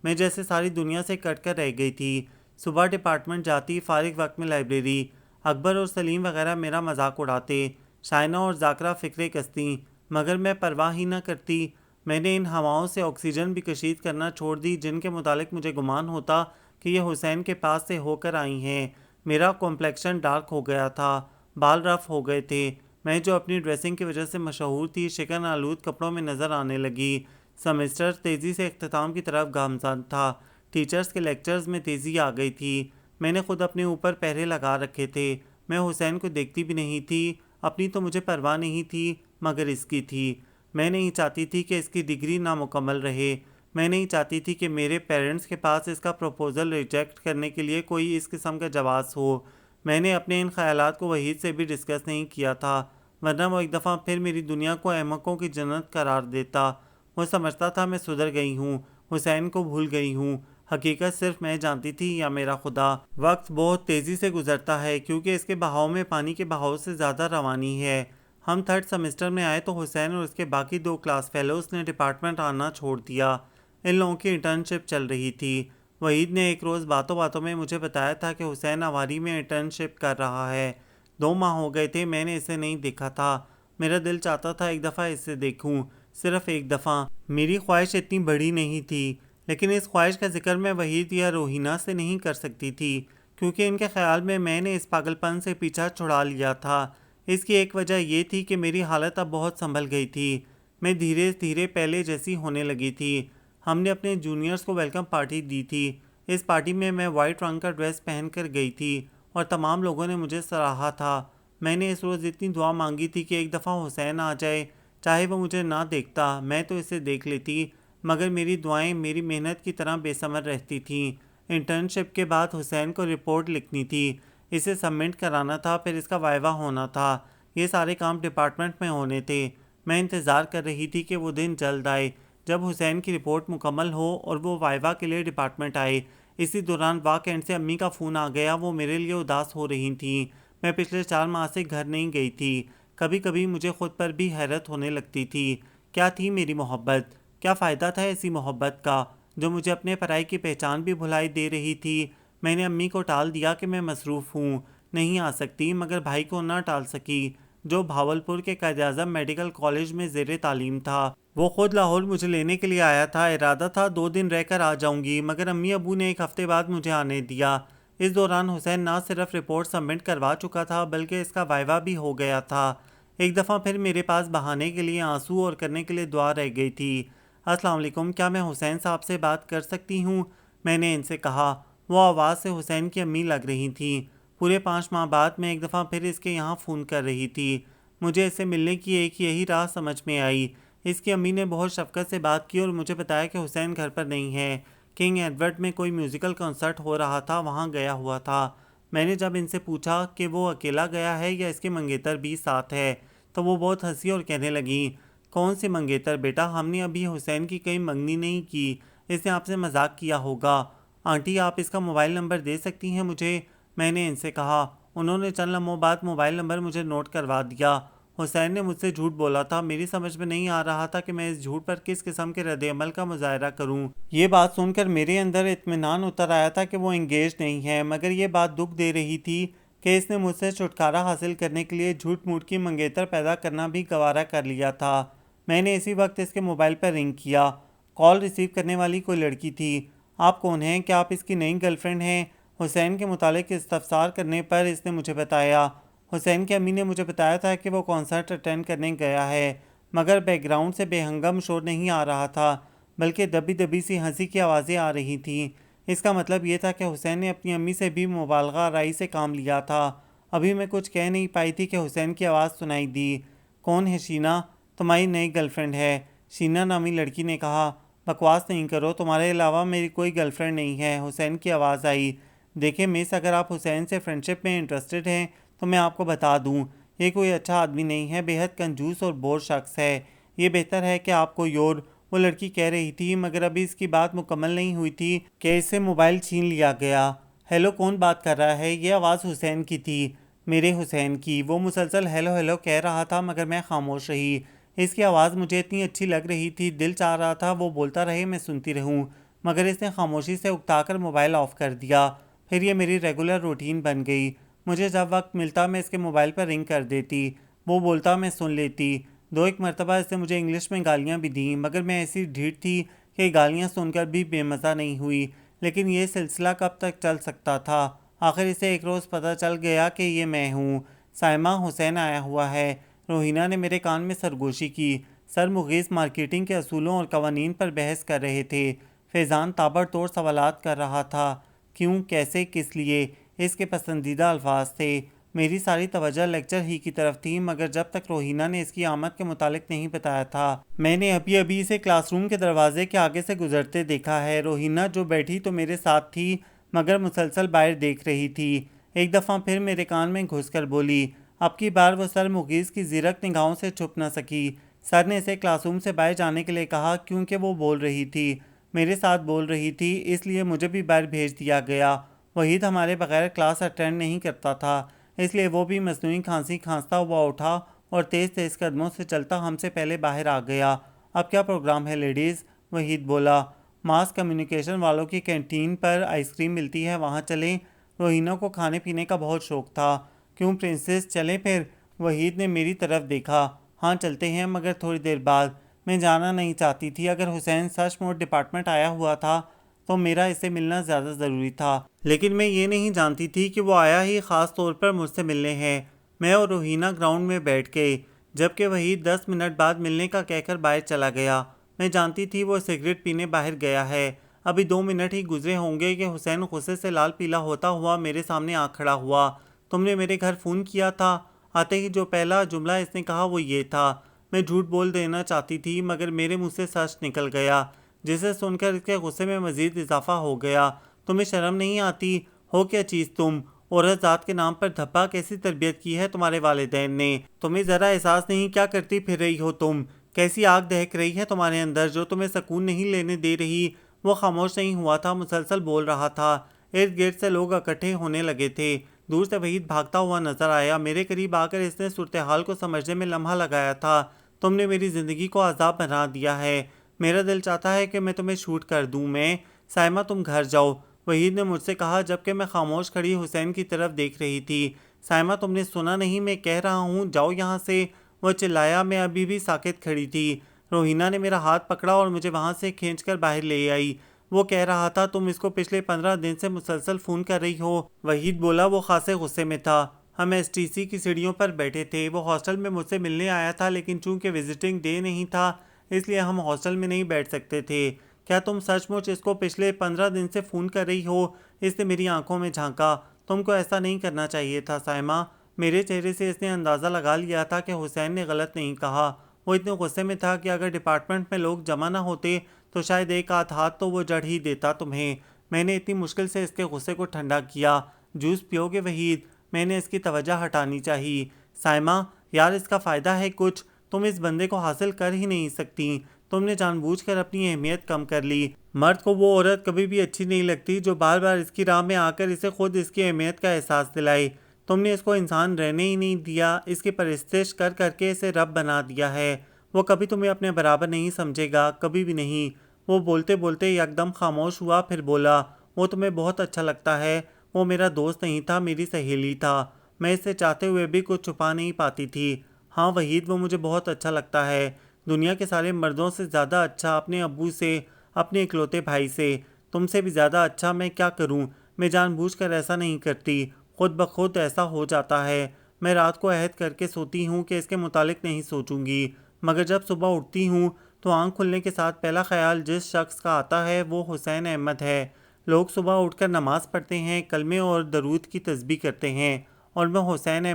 A: میں جیسے ساری دنیا سے کٹ کر رہ گئی تھی۔ صبح ڈپارٹمنٹ جاتی، فارغ وقت میں لائبریری۔ اکبر اور سلیم وغیرہ میرا مذاق اڑاتے، شائنہ اور ذاکرہ فکریں کستیں، مگر میں پرواہ ہی نہ کرتی۔ میں نے ان ہواؤں سے آکسیجن بھی کشید کرنا چھوڑ دی جن کے متعلق مجھے گمان ہوتا کہ یہ حسین کے پاس سے ہو کر آئی ہیں۔ میرا کمپلیکشن ڈارک ہو گیا تھا، بال رف ہو گئے تھے۔ میں جو اپنی ڈریسنگ کی وجہ سے مشہور تھی، شکن آلود کپڑوں میں نظر آنے لگی۔ سیمسٹر تیزی سے اختتام کی طرف گامزن تھا۔ ٹیچرز کے لیکچرز میں تیزی آ گئی تھی۔ میں نے خود اپنے اوپر پہرے لگا رکھے تھے۔ میں حسین کو دیکھتی بھی نہیں تھی، اپنی تو مجھے پرواہ نہیں تھی، مگر اس کی تھی۔ میں نہیں چاہتی تھی کہ اس کی ڈگری نامکمل رہے۔ میں نہیں چاہتی تھی کہ میرے پیرنٹس کے پاس اس کا پروپوزل ریجیکٹ کرنے کے لیے کوئی اس قسم کا جواز ہو۔ میں نے اپنے ان خیالات کو وحید سے بھی ڈسکس نہیں کیا تھا، ورنہ وہ ایک دفعہ پھر میری دنیا کو احمقوں کی جنت قرار دیتا۔ وہ سمجھتا تھا میں سدھر گئی ہوں، حسین کو بھول گئی ہوں۔ حقیقت صرف میں جانتی تھی یا میرا خدا۔ وقت بہت تیزی سے گزرتا ہے کیونکہ اس کے بہاؤ میں پانی کے بہاؤ سے زیادہ روانی ہے۔ ہم تھرڈ سیمسٹر میں آئے تو حسین اور اس کے باقی 2 کلاس فیلوز نے ڈپارٹمنٹ آنا چھوڑ دیا۔ ان لوگوں کی انٹرنشپ چل رہی تھی۔ وحید نے ایک روز باتوں باتوں میں مجھے بتایا تھا کہ حسین آواری میں انٹرنشپ کر رہا ہے۔ 2 ماہ ہو گئے تھے میں نے اسے نہیں دیکھا تھا۔ میرا دل چاہتا تھا ایک دفعہ اسے دیکھوں، صرف ایک دفعہ۔ میری خواہش اتنی بڑی نہیں تھی، لیکن اس خواہش کا ذکر میں وحید یا روحینہ سے نہیں کر سکتی تھی، کیونکہ ان کے خیال میں نے اس پاگل پن سے پیچھا چھڑا لیا تھا۔ اس کی ایک وجہ یہ تھی کہ میری حالت اب بہت سنبھل گئی تھی۔ میں دھیرے دھیرے پہلے جیسی ہونے لگی تھی۔ ہم نے اپنے جونیئرز کو ویلکم پارٹی دی تھی۔ اس پارٹی میں وائٹ رنگ کا ڈریس پہن کر گئی تھی اور تمام لوگوں نے مجھے سراہا تھا۔ میں نے اس روز اتنی دعا مانگی تھی کہ ایک دفعہ حسین آ جائے، چاہے وہ مجھے نہ دیکھتا، میں تو اسے دیکھ لیتی، مگر میری دعائیں میری محنت کی طرح بے ثمر رہتی تھیں۔ انٹرنشپ کے بعد حسین کو رپورٹ لکھنی تھی، اسے سبمٹ کرانا تھا، پھر اس کا وائیوا ہونا تھا۔ یہ سارے کام ڈپارٹمنٹ میں ہونے تھے۔ میں انتظار کر رہی تھی کہ وہ دن جلد آئے جب حسین کی رپورٹ مکمل ہو اور وہ وائیوا کے لیے ڈپارٹمنٹ آئے۔ اسی دوران واک اینڈ سے امی کا فون آ گیا۔ وہ میرے لیے اداس ہو رہی تھیں۔ میں پچھلے 4 ماہ سے گھر نہیں گئی تھی۔ کبھی کبھی مجھے خود پر بھی حیرت ہونے لگتی تھی۔ کیا تھی میری محبت؟ کیا فائدہ تھا ایسی محبت کا جو مجھے اپنے پرائی کی پہچان بھی بھلائی دے رہی تھی؟ میں نے امی کو ٹال دیا کہ میں مصروف ہوں، نہیں آ سکتی، مگر بھائی کو نہ ٹال سکی جو بھاولپور کے قائد اعظم میڈیکل کالج میں زیر تعلیم تھا۔ وہ خود لاہور مجھے لینے کے لیے آیا تھا۔ ارادہ تھا 2 دن رہ کر آ جاؤں گی، مگر امی ابو نے 1 ہفتے بعد مجھے آنے دیا۔ اس دوران حسین نہ صرف رپورٹ سبمٹ کروا چکا تھا بلکہ اس کا وائیوا بھی ہو گیا تھا۔ ایک دفعہ پھر میرے پاس بہانے کے لیے آنسو اور کرنے کے لیے دعا رہ گئی تھی۔ السلام علیکم، کیا میں حسین صاحب سے بات کر سکتی ہوں؟ میں نے ان سے کہا۔ وہ آواز سے حسین کی امی لگ رہی تھیں۔ پورے 5 ماہ بعد میں ایک دفعہ پھر اس کے یہاں فون کر رہی تھی۔ مجھے اس سے ملنے کی ایک یہی راہ سمجھ میں آئی۔ اس کی امی نے بہت شفقت سے بات کی اور مجھے بتایا کہ حسین گھر پر نہیں ہے، کنگ ایڈورڈ میں کوئی میوزیکل کنسرٹ ہو رہا تھا، وہاں گیا ہوا تھا۔ میں نے جب ان سے پوچھا کہ وہ اکیلا گیا ہے یا اس کے منگیتر بھی ساتھ ہے تو وہ بہت ہنسی اور کہنے لگیں، کون سی منگیتر بیٹا، ہم نے ابھی حسین کی کہیں منگنی نہیں کی، اس نے آپ سے مذاق کیا ہوگا۔ آنٹی آپ اس کا موبائل نمبر دے سکتی ہیں مجھے؟ میں نے ان سے کہا۔ انہوں نے چند لمحوں بعد موبائل نمبر مجھے نوٹ کروا دیا۔ حسین نے مجھ سے جھوٹ بولا تھا، میری سمجھ میں نہیں آ رہا تھا کہ میں اس جھوٹ پر کس قسم کے رد عمل کا مظاہرہ کروں۔ یہ بات سن کر میرے اندر اطمینان اتر آیا تھا کہ وہ انگیج نہیں ہے، مگر یہ بات دکھ دے رہی تھی کہ اس نے مجھ سے چھٹکارا حاصل کرنے کے لیے جھوٹ موٹ کی منگیتر پیدا کرنا بھی گوارا کر لیا تھا۔ میں نے اسی وقت اس کے موبائل پر رنگ کیا۔ کال ریسیو کرنے والی کوئی لڑکی تھی۔ آپ کون ہیں؟ کیا آپ اس کی نئی گرل فرینڈ ہیں؟ حسین کے متعلق استفسار کرنے پر اس نے مجھے بتایا۔ حسین کی امی نے مجھے بتایا تھا کہ وہ کنسرٹ اٹینڈ کرنے گیا ہے، مگر بیک گراؤنڈ سے بے ہنگم شور نہیں آ رہا تھا، بلکہ دبی دبی سی ہنسی کی آوازیں آ رہی تھیں۔ اس کا مطلب یہ تھا کہ حسین نے اپنی امی سے بھی مبالغہ آرائی سے کام لیا تھا۔ ابھی میں کچھ کہہ نہیں پائی تھی کہ حسین کی آواز سنائی دی۔ کون ہے شینا؟ تمہاری نئی گرل فرینڈ ہے، شینا نامی لڑکی نے کہا۔ بکواس نہیں کرو، تمہارے علاوہ میری کوئی گرل فرینڈ نہیں ہے، حسین کی آواز آئی۔ دیکھیں مس، اگر آپ حسین سے فرینڈشپ میں انٹرسٹڈ ہیں تو میں آپ کو بتا دوں، یہ کوئی اچھا آدمی نہیں ہے، بے حد کنجوس اور بور شخص ہے۔ یہ بہتر ہے کہ آپ کوئی اور، وہ لڑکی کہہ رہی تھی، مگر ابھی اس کی بات مکمل نہیں ہوئی تھی کہ اس سے موبائل چھین لیا گیا۔ ہیلو، کون بات کر رہا ہے؟ یہ آواز حسین کی تھی، میرے حسین کی۔ وہ مسلسل ہیلو ہیلو کہہ رہا تھا مگر میں خاموش رہی۔ اس کی آواز مجھے اتنی اچھی لگ رہی تھی، دل چاہ رہا تھا وہ بولتا رہے، میں سنتی رہوں، مگر اس نے خاموشی سے اکتا کر موبائل آف کر دیا۔ پھر یہ میری ریگولر روٹین بن گئی، مجھے جب وقت ملتا میں اس کے موبائل پر رنگ کر دیتی، وہ بولتا میں سن لیتی۔ دو ایک مرتبہ اس نے مجھے انگلش میں گالیاں بھی دیں، مگر میں ایسی ڈھیٹ تھی کہ گالیاں سن کر بھی بے مزہ نہیں ہوئی۔ لیکن یہ سلسلہ کب تک چل سکتا تھا؟ آخر اسے ایک روز پتہ چل گیا کہ یہ میں ہوں۔ سائمہ، حسین آیا ہوا ہے، روحینہ نے میرے کان میں سرگوشی کی۔ سر مغیث مارکیٹنگ کے اصولوں اور قوانین پر بحث کر رہے تھے۔ فیضان تابڑ توڑ سوالات کر رہا تھا، کیوں، کیسے، کس لیے۔ اس کے پسندیدہ الفاظ تھے۔ میری ساری توجہ لیکچر ہی کی طرف تھی، مگر جب تک روحینہ نے اس کی آمد کے متعلق نہیں بتایا تھا، میں نے ابھی ابھی اسے کلاس روم کے دروازے کے آگے سے گزرتے دیکھا ہے۔ روحینہ جو بیٹھی تو میرے ساتھ تھی، مگر مسلسل باہر دیکھ رہی تھی۔ ایک دفعہ پھر میرے کان میں گھس کر بولی۔ اب کی بار وہ سر مغیث کی زیرک نگاہوں سے چھپ نہ سکی۔ سر نے اسے کلاس روم سے باہر جانے کے لیے کہا، کیونکہ وہ بول رہی تھی، میرے ساتھ بول رہی تھی، اس لیے مجھے بھی باہر بھیج دیا گیا۔ وحید ہمارے بغیر کلاس اٹینڈ نہیں کرتا تھا، اس لیے وہ بھی مصنوعی کھانسی کھانستا ہوا اٹھا اور تیز تیز قدموں سے چلتا ہم سے پہلے باہر آ گیا۔ اب کیا پروگرام ہے لیڈیز؟ وحید بولا۔ ماس کمیونیکیشن والوں کی کینٹین پر آئس کریم ملتی ہے، وہاں چلیں؟ روحینہ کو کھانے پینے کا بہت شوق تھا۔ کیوں پرنسس، چلیں پھر؟ وحید نے میری طرف دیکھا۔ ہاں چلتے ہیں، مگر تھوڑی دیر بعد۔ میں جانا نہیں چاہتی تھی، اگر حسین سچ موچ ڈپارٹمنٹ آیا ہوا تھا تو میرا اسے ملنا زیادہ ضروری تھا، لیکن میں یہ نہیں جانتی تھی کہ وہ آیا ہی خاص طور پر مجھ سے ملنے ہے۔ میں اور روحینہ گراؤنڈ میں بیٹھ گئے، جبکہ وحید 10 منٹ بعد ملنے کا کہہ کر باہر چلا گیا۔ میں جانتی تھی وہ سگریٹ پینے باہر گیا ہے۔ ابھی 2 منٹ ہی گزرے ہوں گے کہ حسین غصے سے لال پیلا ہوتا ہوا میرے سامنے آ کھڑا ہوا۔ تم نے میرے گھر فون کیا تھا؟ آتے ہی جو پہلا جملہ اس نے کہا وہ یہ تھا۔ میں جھوٹ بول دینا چاہتی تھی، مگر میرے منہ سے سچ نکل گیا، جسے سن کر اس کے غصے میں مزید اضافہ ہو گیا۔ تمہیں شرم نہیں آتی؟ ہو کیا چیز تم؟ عورت ذات کے نام پر دھبا کیسی تربیت کی ہے تمہارے والدین نے؟ تمہیں ذرا احساس نہیں کیا کرتی پھر رہی ہو تم؟ کیسی آگ دہک رہی ہے تمہارے اندر جو تمہیں سکون نہیں لینے دے رہی؟ وہ خاموش نہیں ہوا تھا، مسلسل بول رہا تھا۔ ارد گرد سے لوگ اکٹھے ہونے لگے تھے۔ دور سے وحید بھاگتا ہوا نظر آیا۔ میرے قریب آ کر اس نے صورتحال کو سمجھنے میں لمحہ لگایا تھا۔ تم نے میری زندگی کو عذاب بنا دیا ہے، میرا دل چاہتا ہے کہ میں تمہیں شوٹ کر دوں۔ میں سائمہ، تم گھر جاؤ، وحید نے مجھ سے کہا، جبکہ میں خاموش کھڑی حسین کی طرف دیکھ رہی تھی۔ سائمہ، تم نے سنا نہیں؟ میں کہہ رہا ہوں جاؤ یہاں سے، وہ چلایا۔ میں ابھی بھی ساکت کھڑی تھی۔ روحینہ نے میرا ہاتھ پکڑا اور مجھے وہاں سے کھینچ کر باہر لے آئی۔ وہ کہہ رہا تھا، تم اس کو پچھلے 15 دن سے مسلسل فون کر رہی ہو؟ وحید بولا۔ وہ خاصے غصے میں تھا۔ ہم ایس ٹی سی کی سیڑھیوں پر بیٹھے تھے، وہ ہاسٹل میں مجھ سے ملنے آیا تھا، لیکن چونکہ وزٹنگ ڈے نہیں تھا اس لیے ہم ہاسٹل میں نہیں بیٹھ سکتے تھے۔ کیا تم سچ مچ اس کو پچھلے 15 دن سے فون کر رہی ہو؟ اس نے میری آنکھوں میں جھانکا۔ تم کو ایسا نہیں کرنا چاہیے تھا سائمہ۔ میرے چہرے سے اس نے اندازہ لگا لیا تھا کہ حسین نے غلط نہیں کہا۔ وہ اتنے غصے میں تھا کہ اگر ڈپارٹمنٹ میں لوگ جمع نہ ہوتے تو شاید ایک آدھ ہاتھ تو وہ جڑ ہی دیتا تمہیں۔ میں نے اتنی مشکل سے اس کے غصے کو ٹھنڈا کیا۔ جوس پیو گے وحید؟ میں نے اس کی توجہ ہٹانی چاہی۔ سائمہ، یار اس کا فائدہ ہے کچھ؟ تم اس بندے کو حاصل کر ہی نہیں سکتی۔ تم نے جان بوجھ کر اپنی اہمیت کم کر لی۔ مرد کو وہ عورت کبھی بھی اچھی نہیں لگتی جو بار بار اس کی راہ میں آ کر اسے خود اس کی اہمیت کا احساس دلائے۔ تم نے اس کو انسان رہنے ہی نہیں دیا، اس کی پرستش کر کر کے اسے رب بنا دیا ہے۔ وہ کبھی تمہیں اپنے برابر نہیں سمجھے گا، کبھی بھی نہیں۔ وہ بولتے بولتے یکدم خاموش ہوا، پھر بولا، وہ تمہیں بہت اچھا لگتا ہے۔ وہ میرا دوست نہیں تھا، میری سہیلی تھا۔ میں اس سے چاہتے ہوئے بھی کچھ چھپا نہیں پاتی تھی۔ ہاں وحید، وہ مجھے بہت اچھا لگتا ہے، دنیا کے سارے مردوں سے زیادہ اچھا، اپنے ابو سے، اپنے اکلوتے بھائی سے، تم سے بھی زیادہ اچھا۔ میں کیا کروں؟ میں جان بوجھ کر ایسا نہیں کرتی، خود بخود ایسا ہو جاتا ہے۔ میں رات کو عہد کر کے سوتی ہوں کہ اس کے متعلق نہیں سوچوں گی، مگر جب صبح اٹھتی ہوں تو آنکھ کھلنے کے ساتھ پہلا خیال جس شخص کا آتا ہے وہ حسین احمد ہے۔ لوگ صبح اٹھ کر نماز پڑھتے ہیں، کلمے اور درود کی تسبیح کرتے ہیں، اور میں حسین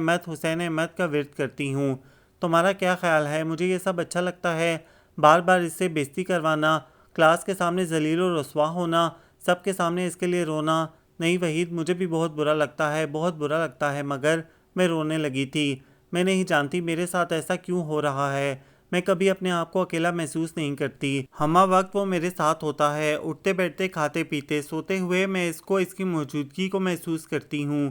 A: احمد کا ورد کرتی ہوں۔ تمہارا کیا خیال ہے؟ مجھے یہ سب اچھا لگتا ہے؟ بار بار اس سے بےزتی کروانا، کلاس کے سامنے ذلیل و رسوا ہونا، سب کے سامنے اس کے لیے رونا۔ نہیں وحید، مجھے بھی بہت برا لگتا ہے، بہت برا لگتا ہے، مگر میں رونے لگی تھی۔ میں نہیں جانتی میرے ساتھ ایسا کیوں ہو رہا ہے۔ میں کبھی اپنے آپ کو اکیلا محسوس نہیں کرتی، ہمہ وقت وہ میرے ساتھ ہوتا ہے، اٹھتے بیٹھتے، کھاتے پیتے، سوتے ہوئے میں اس کی موجودگی کو محسوس کرتی ہوں۔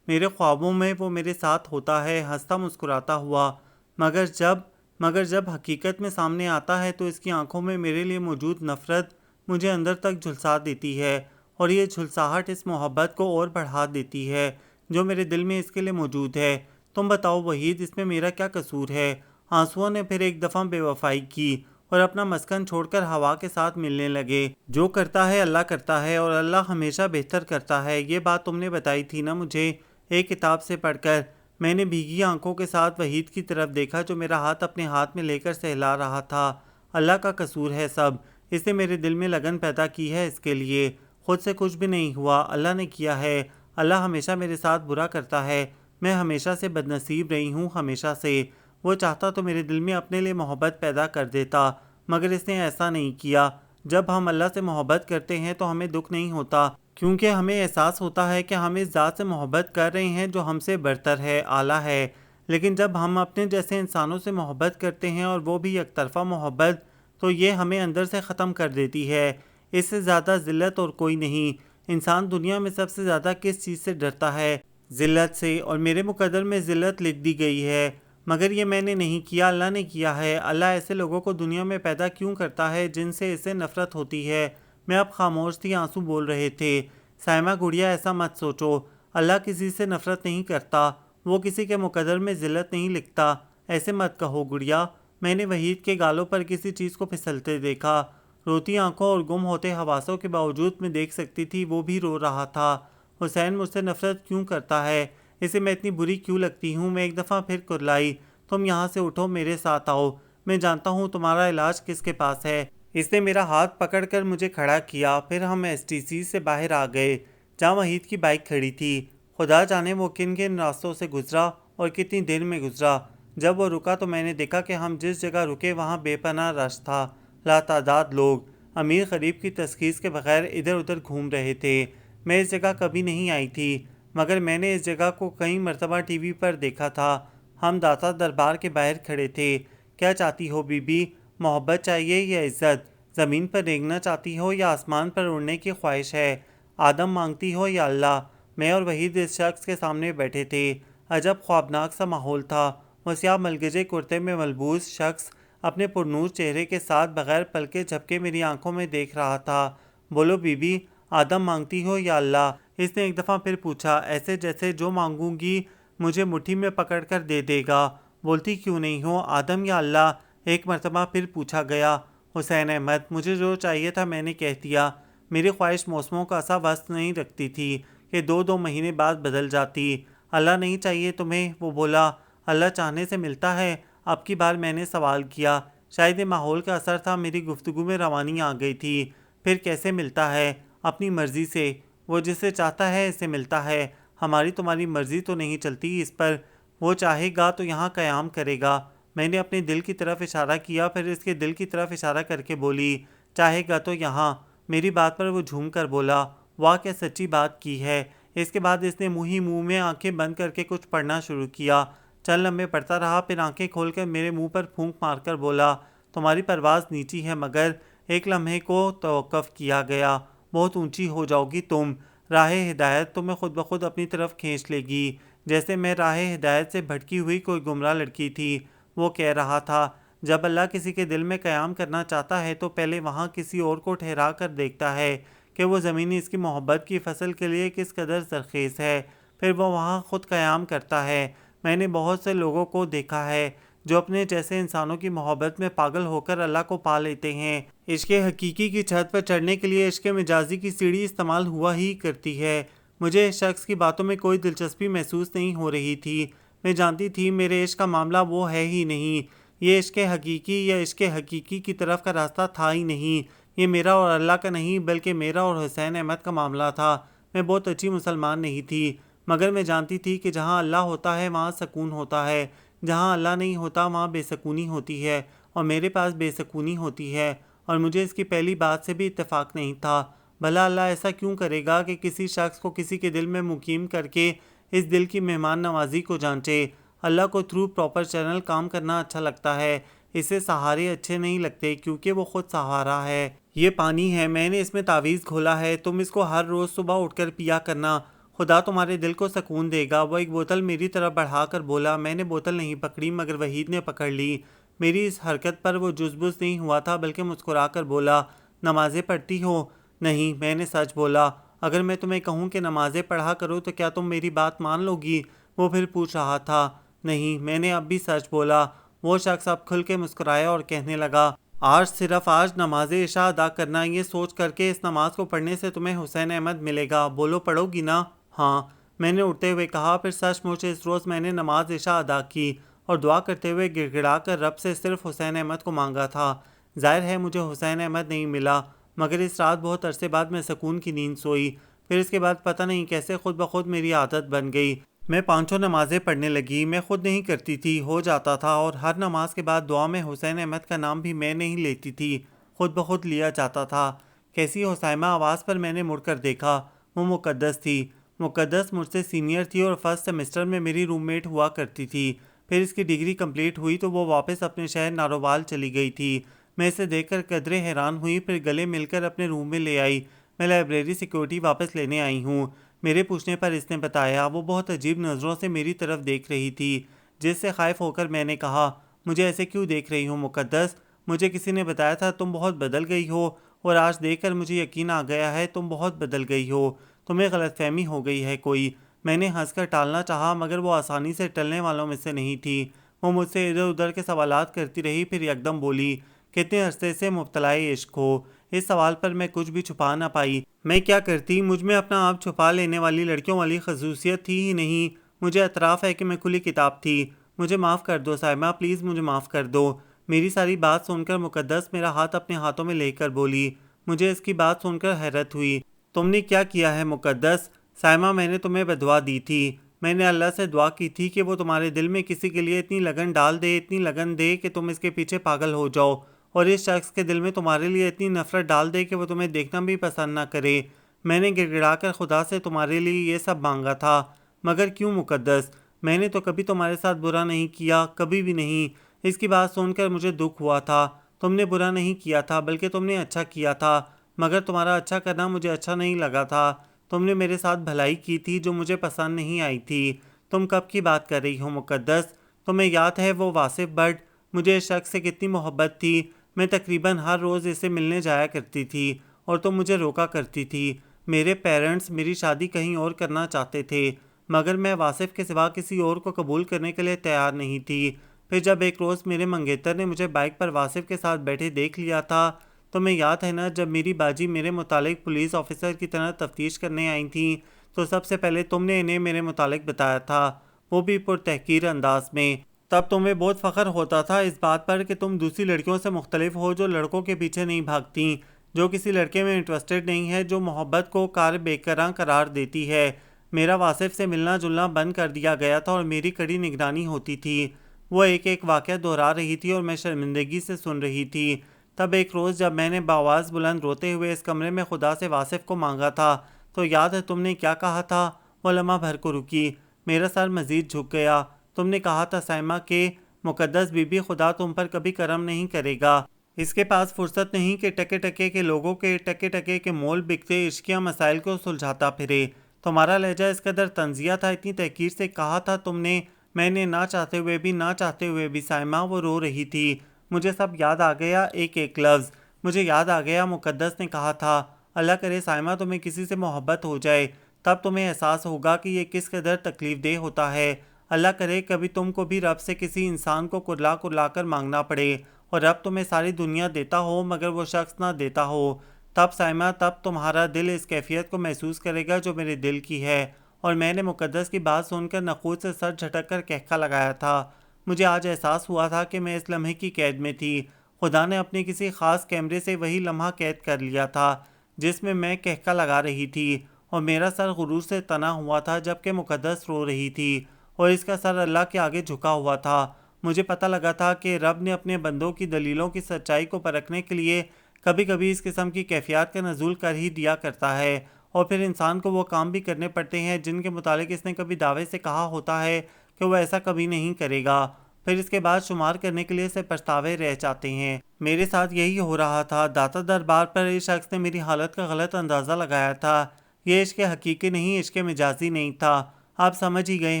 A: میرے خوابوں میں وہ میرے ساتھ ہوتا ہے، ہنستا مسکراتا ہوا، مگر جب حقیقت میں سامنے آتا ہے تو اس کی آنکھوں میں میرے لیے موجود نفرت مجھے اندر تک جھلسا دیتی ہے، اور یہ جھلساہٹ اس محبت کو اور بڑھا دیتی ہے جو میرے دل میں اس کے لیے موجود ہے۔ تم بتاؤ وحید، اس میں میرا کیا قصور ہے؟ آنسوؤں نے پھر ایک دفعہ بے وفائی کی اور اپنا مسکن چھوڑ کر ہوا کے ساتھ ملنے لگے۔ جو کرتا ہے اللہ کرتا ہے، اور اللہ ہمیشہ بہتر کرتا ہے، یہ بات تم نے بتائی تھی نا مجھے ایک کتاب سے پڑھ کر۔ میں نے بھیگی آنکھوں کے ساتھ وحید کی طرف دیکھا جو میرا ہاتھ اپنے ہاتھ میں لے کر سہلا رہا تھا۔ اللہ کا قصور ہے سب، اس نے میرے دل میں لگن پیدا کی ہے اس کے لیے، خود سے کچھ بھی نہیں ہوا، اللہ نے کیا ہے۔ اللہ ہمیشہ میرے ساتھ برا کرتا ہے، میں ہمیشہ سے بد نصیب رہی ہوں، ہمیشہ سے۔ وہ چاہتا تو میرے دل میں اپنے لیے محبت پیدا کر دیتا، مگر اس نے ایسا نہیں کیا۔ جب ہم اللہ سے محبت کرتے ہیں تو ہمیں دکھ نہیں ہوتا، کیونکہ ہمیں احساس ہوتا ہے کہ ہم اس ذات سے محبت کر رہے ہیں جو ہم سے برتر ہے، اعلیٰ ہے۔ لیکن جب ہم اپنے جیسے انسانوں سے محبت کرتے ہیں، اور وہ بھی یک طرفہ محبت، تو یہ ہمیں اندر سے ختم کر دیتی ہے۔ اس سے زیادہ ذلت اور کوئی نہیں۔ انسان دنیا میں سب سے زیادہ کس چیز سے ڈرتا ہے؟ ذلت سے، اور میرے مقدر میں ذلت لکھ دی گئی ہے، مگر یہ میں نے نہیں کیا، اللہ نے کیا ہے۔ اللہ ایسے لوگوں کو دنیا میں پیدا کیوں کرتا ہے جن سے اسے نفرت ہوتی ہے؟ میں اب خاموش تھی، آنسو بول رہے تھے۔ سائمہ گڑیا، ایسا مت سوچو، اللہ کسی سے نفرت نہیں کرتا، وہ کسی کے مقدر میں ذلت نہیں لکھتا، ایسے مت کہو گڑیا۔ میں نے وحید کے گالوں پر کسی چیز کو پھسلتے دیکھا، روتی آنکھوں اور گم ہوتے حواسوں کے باوجود میں دیکھ سکتی تھی وہ بھی رو رہا تھا۔ حسین مجھ سے نفرت کیوں کرتا ہے؟ اسے میں اتنی بری کیوں لگتی ہوں؟ میں ایک دفعہ پھر کرلائی۔ تم یہاں سے اٹھو، میرے ساتھ آؤ، میں جانتا ہوں تمہارا علاج کس کے پاس ہے۔ اس نے میرا ہاتھ پکڑ کر مجھے کھڑا کیا، پھر ہم ایس ٹی سی سے باہر آ گئے جہاں وحید کی بائک کھڑی تھی۔ خدا جانے وہ کن کن راستوں سے گزرا اور کتنی دیر میں گزرا۔ جب وہ رکا تو میں نے دیکھا کہ ہم جس جگہ رکے وہاں بے پناہ رش تھا، لاتعداد لوگ امیر غریب کی تشخیص کے بغیر ادھر ادھر گھوم رہے تھے۔ میں اس جگہ کبھی نہیں آئی تھی، مگر میں نے اس جگہ کو کئی مرتبہ ٹی وی پر دیکھا تھا۔ ہم داتا دربار کے باہر کھڑے تھے۔ کیا چاہتی ہو بی بی؟ محبت چاہیے یا عزت؟ زمین پر رینگنا چاہتی ہو یا آسمان پر اڑنے کی خواہش ہے؟ آدم مانگتی ہو یا اللہ؟ میں اور وحید اس شخص کے سامنے بیٹھے تھے۔ عجب خوابناک سا ماحول تھا۔ وہ سیاہ ملگجے کرتے میں ملبوس شخص اپنے پرنور چہرے کے ساتھ بغیر پلکے جھپکے میری آنکھوں میں دیکھ رہا تھا۔ بولو بی بی، آدم مانگتی ہو یا اللہ؟ اس نے ایک دفعہ پھر پوچھا، ایسے جیسے جو مانگوں گی مجھے مٹھی میں پکڑ کر دے دے گا۔ بولتی کیوں نہیں ہو، آدم یا اللہ؟ ایک مرتبہ پھر پوچھا گیا۔ حسین احمد، مجھے جو چاہیے تھا میں نے کہہ دیا۔ میری خواہش موسموں کا ایسا وسط نہیں رکھتی تھی کہ دو دو مہینے بعد بدل جاتی۔ اللہ نہیں چاہیے تمہیں؟ وہ بولا۔ اللہ چاہنے سے ملتا ہے؟ اب کی بار میں نے سوال کیا۔ شاید یہ ماحول کا اثر تھا، میری گفتگو میں روانی آ گئی تھی۔ پھر کیسے ملتا ہے؟ اپنی مرضی سے، وہ جسے چاہتا ہے اسے ملتا ہے۔ ہماری تمہاری مرضی تو نہیں چلتی اس پر، وہ چاہے گا تو یہاں قیام کرے گا۔ میں نے اپنے دل کی طرف اشارہ کیا، پھر اس کے دل کی طرف اشارہ کر کے بولی، چاہے گا تو یہاں۔ میری بات پر وہ جھوم کر بولا، واہ کیا سچی بات کی ہے۔ اس کے بعد اس نے منہ ہی منہ میں آنکھیں بند کر کے کچھ پڑھنا شروع کیا۔ چند لمحے پڑھتا رہا، پھر آنکھیں کھول کر میرے منہ پر پھونک مار کر بولا، تمہاری پرواز نیچی ہے مگر۔ ایک لمحے کو توقف کیا گیا، بہت اونچی ہو جاؤ گی تم۔ راہ ہدایت تمہیں خود بخود اپنی طرف کھینچ لے گی، جیسے میں راہ ہدایت سے بھٹکی ہوئی کوئی گمراہ لڑکی تھی۔ وہ کہہ رہا تھا، جب اللہ کسی کے دل میں قیام کرنا چاہتا ہے تو پہلے وہاں کسی اور کو ٹھہرا کر دیکھتا ہے کہ وہ زمینی اس کی محبت کی فصل کے لیے کس قدر زرخیز ہے، پھر وہ وہاں خود قیام کرتا ہے۔ میں نے بہت سے لوگوں کو دیکھا ہے جو اپنے جیسے انسانوں کی محبت میں پاگل ہو کر اللہ کو پا لیتے ہیں۔ عشق حقیقی کی چھت پر چڑھنے کے لیے عشق مجازی کی سیڑھی استعمال ہوا ہی کرتی ہے۔ مجھے اس شخص کی باتوں میں کوئی دلچسپی محسوس نہیں ہو رہی تھی۔ میں جانتی تھی میرے عشق کا معاملہ وہ ہے ہی نہیں، یہ عشق حقیقی یا عشق حقیقی کی طرف کا راستہ تھا ہی نہیں، یہ میرا اور اللہ کا نہیں بلکہ میرا اور حسین احمد کا معاملہ تھا۔ میں بہت اچھی مسلمان نہیں تھی، مگر میں جانتی تھی کہ جہاں اللہ ہوتا ہے وہاں سکون ہوتا ہے، جہاں اللہ نہیں ہوتا وہاں بے سکونی ہوتی ہے، اور میرے پاس بے سکونی ہوتی ہے، اور مجھے اس کی پہلی بات سے بھی اتفاق نہیں تھا۔ بھلا اللہ ایسا کیوں کرے گا کہ کسی شخص کو کسی کے دل میں مقیم کر کے اس دل کی مہمان نوازی کو جانچے؟ اللہ کو تھرو پراپر چینل کام کرنا اچھا لگتا ہے، اسے سہارے اچھے نہیں لگتے، کیونکہ وہ خود سہارا ہے۔ یہ پانی ہے، میں نے اس میں تعویذ کھولا ہے، تم اس کو ہر روز صبح اٹھ کر پیا کرنا، خدا تمہارے دل کو سکون دے گا۔ وہ ایک بوتل میری طرف بڑھا کر بولا۔ میں نے بوتل نہیں پکڑی مگر وحید نے پکڑ لی۔ میری اس حرکت پر وہ جزبز نہیں ہوا تھا، بلکہ مسکرا کر بولا، نمازیں پڑھتی ہو؟ نہیں، میں نے سچ بولا۔ اگر میں تمہیں کہوں کہ نمازیں پڑھا کرو تو کیا تم میری بات مان لو گی؟ وہ پھر پوچھ رہا تھا۔ نہیں، میں نے اب بھی سچ بولا۔ وہ شخص اب کھل کے مسکرایا اور کہنے لگا، آج نماز عشاء ادا کرنا، یہ سوچ کر کے اس نماز کو پڑھنے سے تمہیں حسین احمد ملے گا، بولو پڑھو گی نا؟ ہاں، میں نے اٹھتے ہوئے کہا۔ پھر سچ مچ اس روز میں نے نماز عشاء ادا کی اور دعا کرتے ہوئے گڑ گڑا کر رب سے صرف حسین احمد کو مانگا تھا۔ ظاہر ہے مجھے حسین احمد نہیں ملا، مگر اس رات بہت عرصے بعد میں سکون کی نیند سوئی۔ پھر اس کے بعد پتہ نہیں کیسے خود بخود میری عادت بن گئی، میں 5 نمازیں پڑھنے لگی۔ میں خود نہیں کرتی تھی، ہو جاتا تھا، اور ہر نماز کے بعد دعا میں حسین احمد کا نام بھی میں نہیں لیتی تھی، خود بخود لیا جاتا تھا۔ کیسی حسیمہ آواز پر میں نے مڑ کر دیکھا، وہ مقدس تھی۔ مقدس مجھ سے سینئر تھی اور فرسٹ سیمسٹر میں میری روم میٹ ہوا کرتی تھی۔ پھر اس کی ڈگری کمپلیٹ ہوئی تو وہ واپس اپنے شہر نارووال چلی گئی تھی۔ میں اسے دیکھ کر قدرے حیران ہوئی، پھر گلے مل کر اپنے روم میں لے آئی۔ میں لائبریری سیکیورٹی واپس لینے آئی ہوں، میرے پوچھنے پر اس نے بتایا۔ وہ بہت عجیب نظروں سے میری طرف دیکھ رہی تھی، جس سے خائف ہو کر میں نے کہا، مجھے ایسے کیوں دیکھ رہی ہو مقدس؟ مجھے کسی نے بتایا تھا تم بہت بدل گئی ہو، اور آج دیکھ کر مجھے یقین آ گیا ہے تم بہت بدل گئی ہو، تمہیں غلط فہمی ہو گئی ہے کوئی۔ میں نے ہنس کر ٹالنا چاہا، مگر وہ آسانی سے ٹلنے والوں میں سے نہیں تھی۔ وہ مجھ سے ادھر ادھر کے سوالات کرتی رہی، پھر یکدم بولی، کتنے عرصے سے مبتلا عشق ہو؟ اس سوال پر میں کچھ بھی چھپا نہ پائی۔ میں کیا کرتی؟ مجھ میں اپنا آپ چھپا لینے والی لڑکیوں والی خصوصیت تھی ہی نہیں۔ مجھے اعتراف ہے کہ میں کھلی کتاب تھی۔ مجھے معاف کر دو سائمہ، پلیز مجھے معاف کر دو۔ میری ساری بات سن کر مقدس میرا ہاتھ اپنے ہاتھوں میں لے کر بولی۔ مجھے اس کی بات سن کر حیرت ہوئی۔ تم نے کیا کیا ہے مقدس؟ سائمہ، میں نے تمہیں بدعا دی تھی۔ میں نے اللہ سے دعا کی تھی کہ وہ تمہارے دل میں کسی کے لیے اتنی لگن ڈال دے، اتنی لگن دے کہ تم اس کے پیچھے پاگل ہو جاؤ، اور اس شخص کے دل میں تمہارے لیے اتنی نفرت ڈال دے کہ وہ تمہیں دیکھنا بھی پسند نہ کرے۔ میں نے گڑ گڑا کر خدا سے تمہارے لیے یہ سب مانگا تھا، مگر کیوں مقدس؟ میں نے تو کبھی تمہارے ساتھ برا نہیں کیا، کبھی بھی نہیں۔ اس کی بات سن کر مجھے دکھ ہوا تھا۔ تم نے برا نہیں کیا تھا، بلکہ تم نے اچھا کیا تھا، مگر تمہارا اچھا کرنا مجھے اچھا نہیں لگا تھا۔ تم نے میرے ساتھ بھلائی کی تھی جو مجھے پسند نہیں آئی تھی۔ تم کب کی بات کر رہی ہو مقدس؟ تمہیں یاد ہے وہ واصف بٹ؟ مجھے اس شخص سے کتنی محبت تھی، میں تقریباً ہر روز اس سے ملنے جایا کرتی تھی، اور تم مجھے روکا کرتی تھی۔ میرے پیرنٹس میری شادی کہیں اور کرنا چاہتے تھے، مگر میں واصف کے سوا کسی اور کو قبول کرنے کے لیے تیار نہیں تھی۔ پھر جب ایک روز میرے منگیتر نے مجھے بائک پر واصف کے ساتھ بیٹھے دیکھ لیا تھا، تمہیں یاد ہے نا جب میری باجی میرے متعلق پولیس آفیسر کی طرح تفتیش کرنے آئی تھیں تو سب سے پہلے تم نے انہیں میرے متعلق بتایا تھا، وہ بھی پرتحقیر انداز میں۔ تب تمہیں بہت فخر ہوتا تھا اس بات پر کہ تم دوسری لڑکیوں سے مختلف ہو، جو لڑکوں کے پیچھے نہیں بھاگتیں، جو کسی لڑکے میں انٹرسٹڈ نہیں ہے، جو محبت کو کار بیکراں قرار دیتی ہے۔ میرا واصف سے ملنا جلنا بند کر دیا گیا تھا اور میری کڑی نگرانی ہوتی تھی۔ وہ ایک ایک واقعہ دہرا رہی تھی اور میں شرمندگی سے سن رہی تھی۔ تب ایک روز جب میں نے بآواز بلند روتے ہوئے اس کمرے میں خدا سے واصف کو مانگا تھا تو یاد ہے تم نے کیا کہا تھا؟ وہ لمحہ بھر کو رکی، میرا سر مزید جھک گیا۔ تم نے کہا تھا سائمہ کہ مقدس بی بی، خدا تم پر کبھی کرم نہیں کرے گا، اس کے پاس فرصت نہیں کہ ٹکے ٹکے کے لوگوں کے ٹکے ٹکے کے مول بکتے عشقیہ مسائل کو سلجھاتا پھرے۔ تمہارا لہجہ اس قدر طنزیہ تھا، اتنی تحقیر سے کہا تھا تم نے۔ میں نے نہ چاہتے ہوئے بھی سائمہ، وہ رو رہی تھی۔ مجھے سب یاد آ گیا، ایک ایک لفظ مجھے یاد آ گیا۔ مقدس نے کہا تھا، اللہ کرے سائمہ تمہیں کسی سے محبت ہو جائے، تب تمہیں احساس ہوگا کہ یہ کس قدر تکلیف دہ ہوتا ہے۔ اللہ کرے کبھی تم کو بھی رب سے کسی انسان کو کرلا کرلا کر مانگنا پڑے اور رب تمہیں ساری دنیا دیتا ہو مگر وہ شخص نہ دیتا ہو۔ تب سائمہ، تب تمہارا دل اس کیفیت کو محسوس کرے گا جو میرے دل کی ہے۔ اور میں نے مقدس کی بات سن کر نخوت سے سر جھٹک کر کہکا لگایا تھا۔ مجھے آج احساس ہوا تھا کہ میں اس لمحے کی قید میں تھی۔ خدا نے اپنے کسی خاص کیمرے سے وہی لمحہ قید کر لیا تھا جس میں کہکا لگا رہی تھی، اور میرا سر غرور سے تنا ہوا تھا جبکہ مقدس رو رہی تھی اور اس کا سر اللہ کے آگے جھکا ہوا تھا۔ مجھے پتہ لگا تھا کہ رب نے اپنے بندوں کی دلیلوں کی سچائی کو پرکھنے کے لیے کبھی کبھی اس قسم کی کیفیات کا نزول کر ہی دیا کرتا ہے، اور پھر انسان کو وہ کام بھی کرنے پڑتے ہیں جن کے متعلق اس نے کبھی دعوے سے کہا ہوتا ہے کہ وہ ایسا کبھی نہیں کرے گا، پھر اس کے بعد شمار کرنے کے لیے سے پچھتاوے رہ جاتے ہیں۔ میرے ساتھ یہی ہو رہا تھا۔ داتا دربار پر اس شخص نے میری حالت کا غلط اندازہ لگایا تھا۔ یہ عشق حقیقی نہیں، عشق مجازی نہیں تھا۔ آپ سمجھ ہی گئے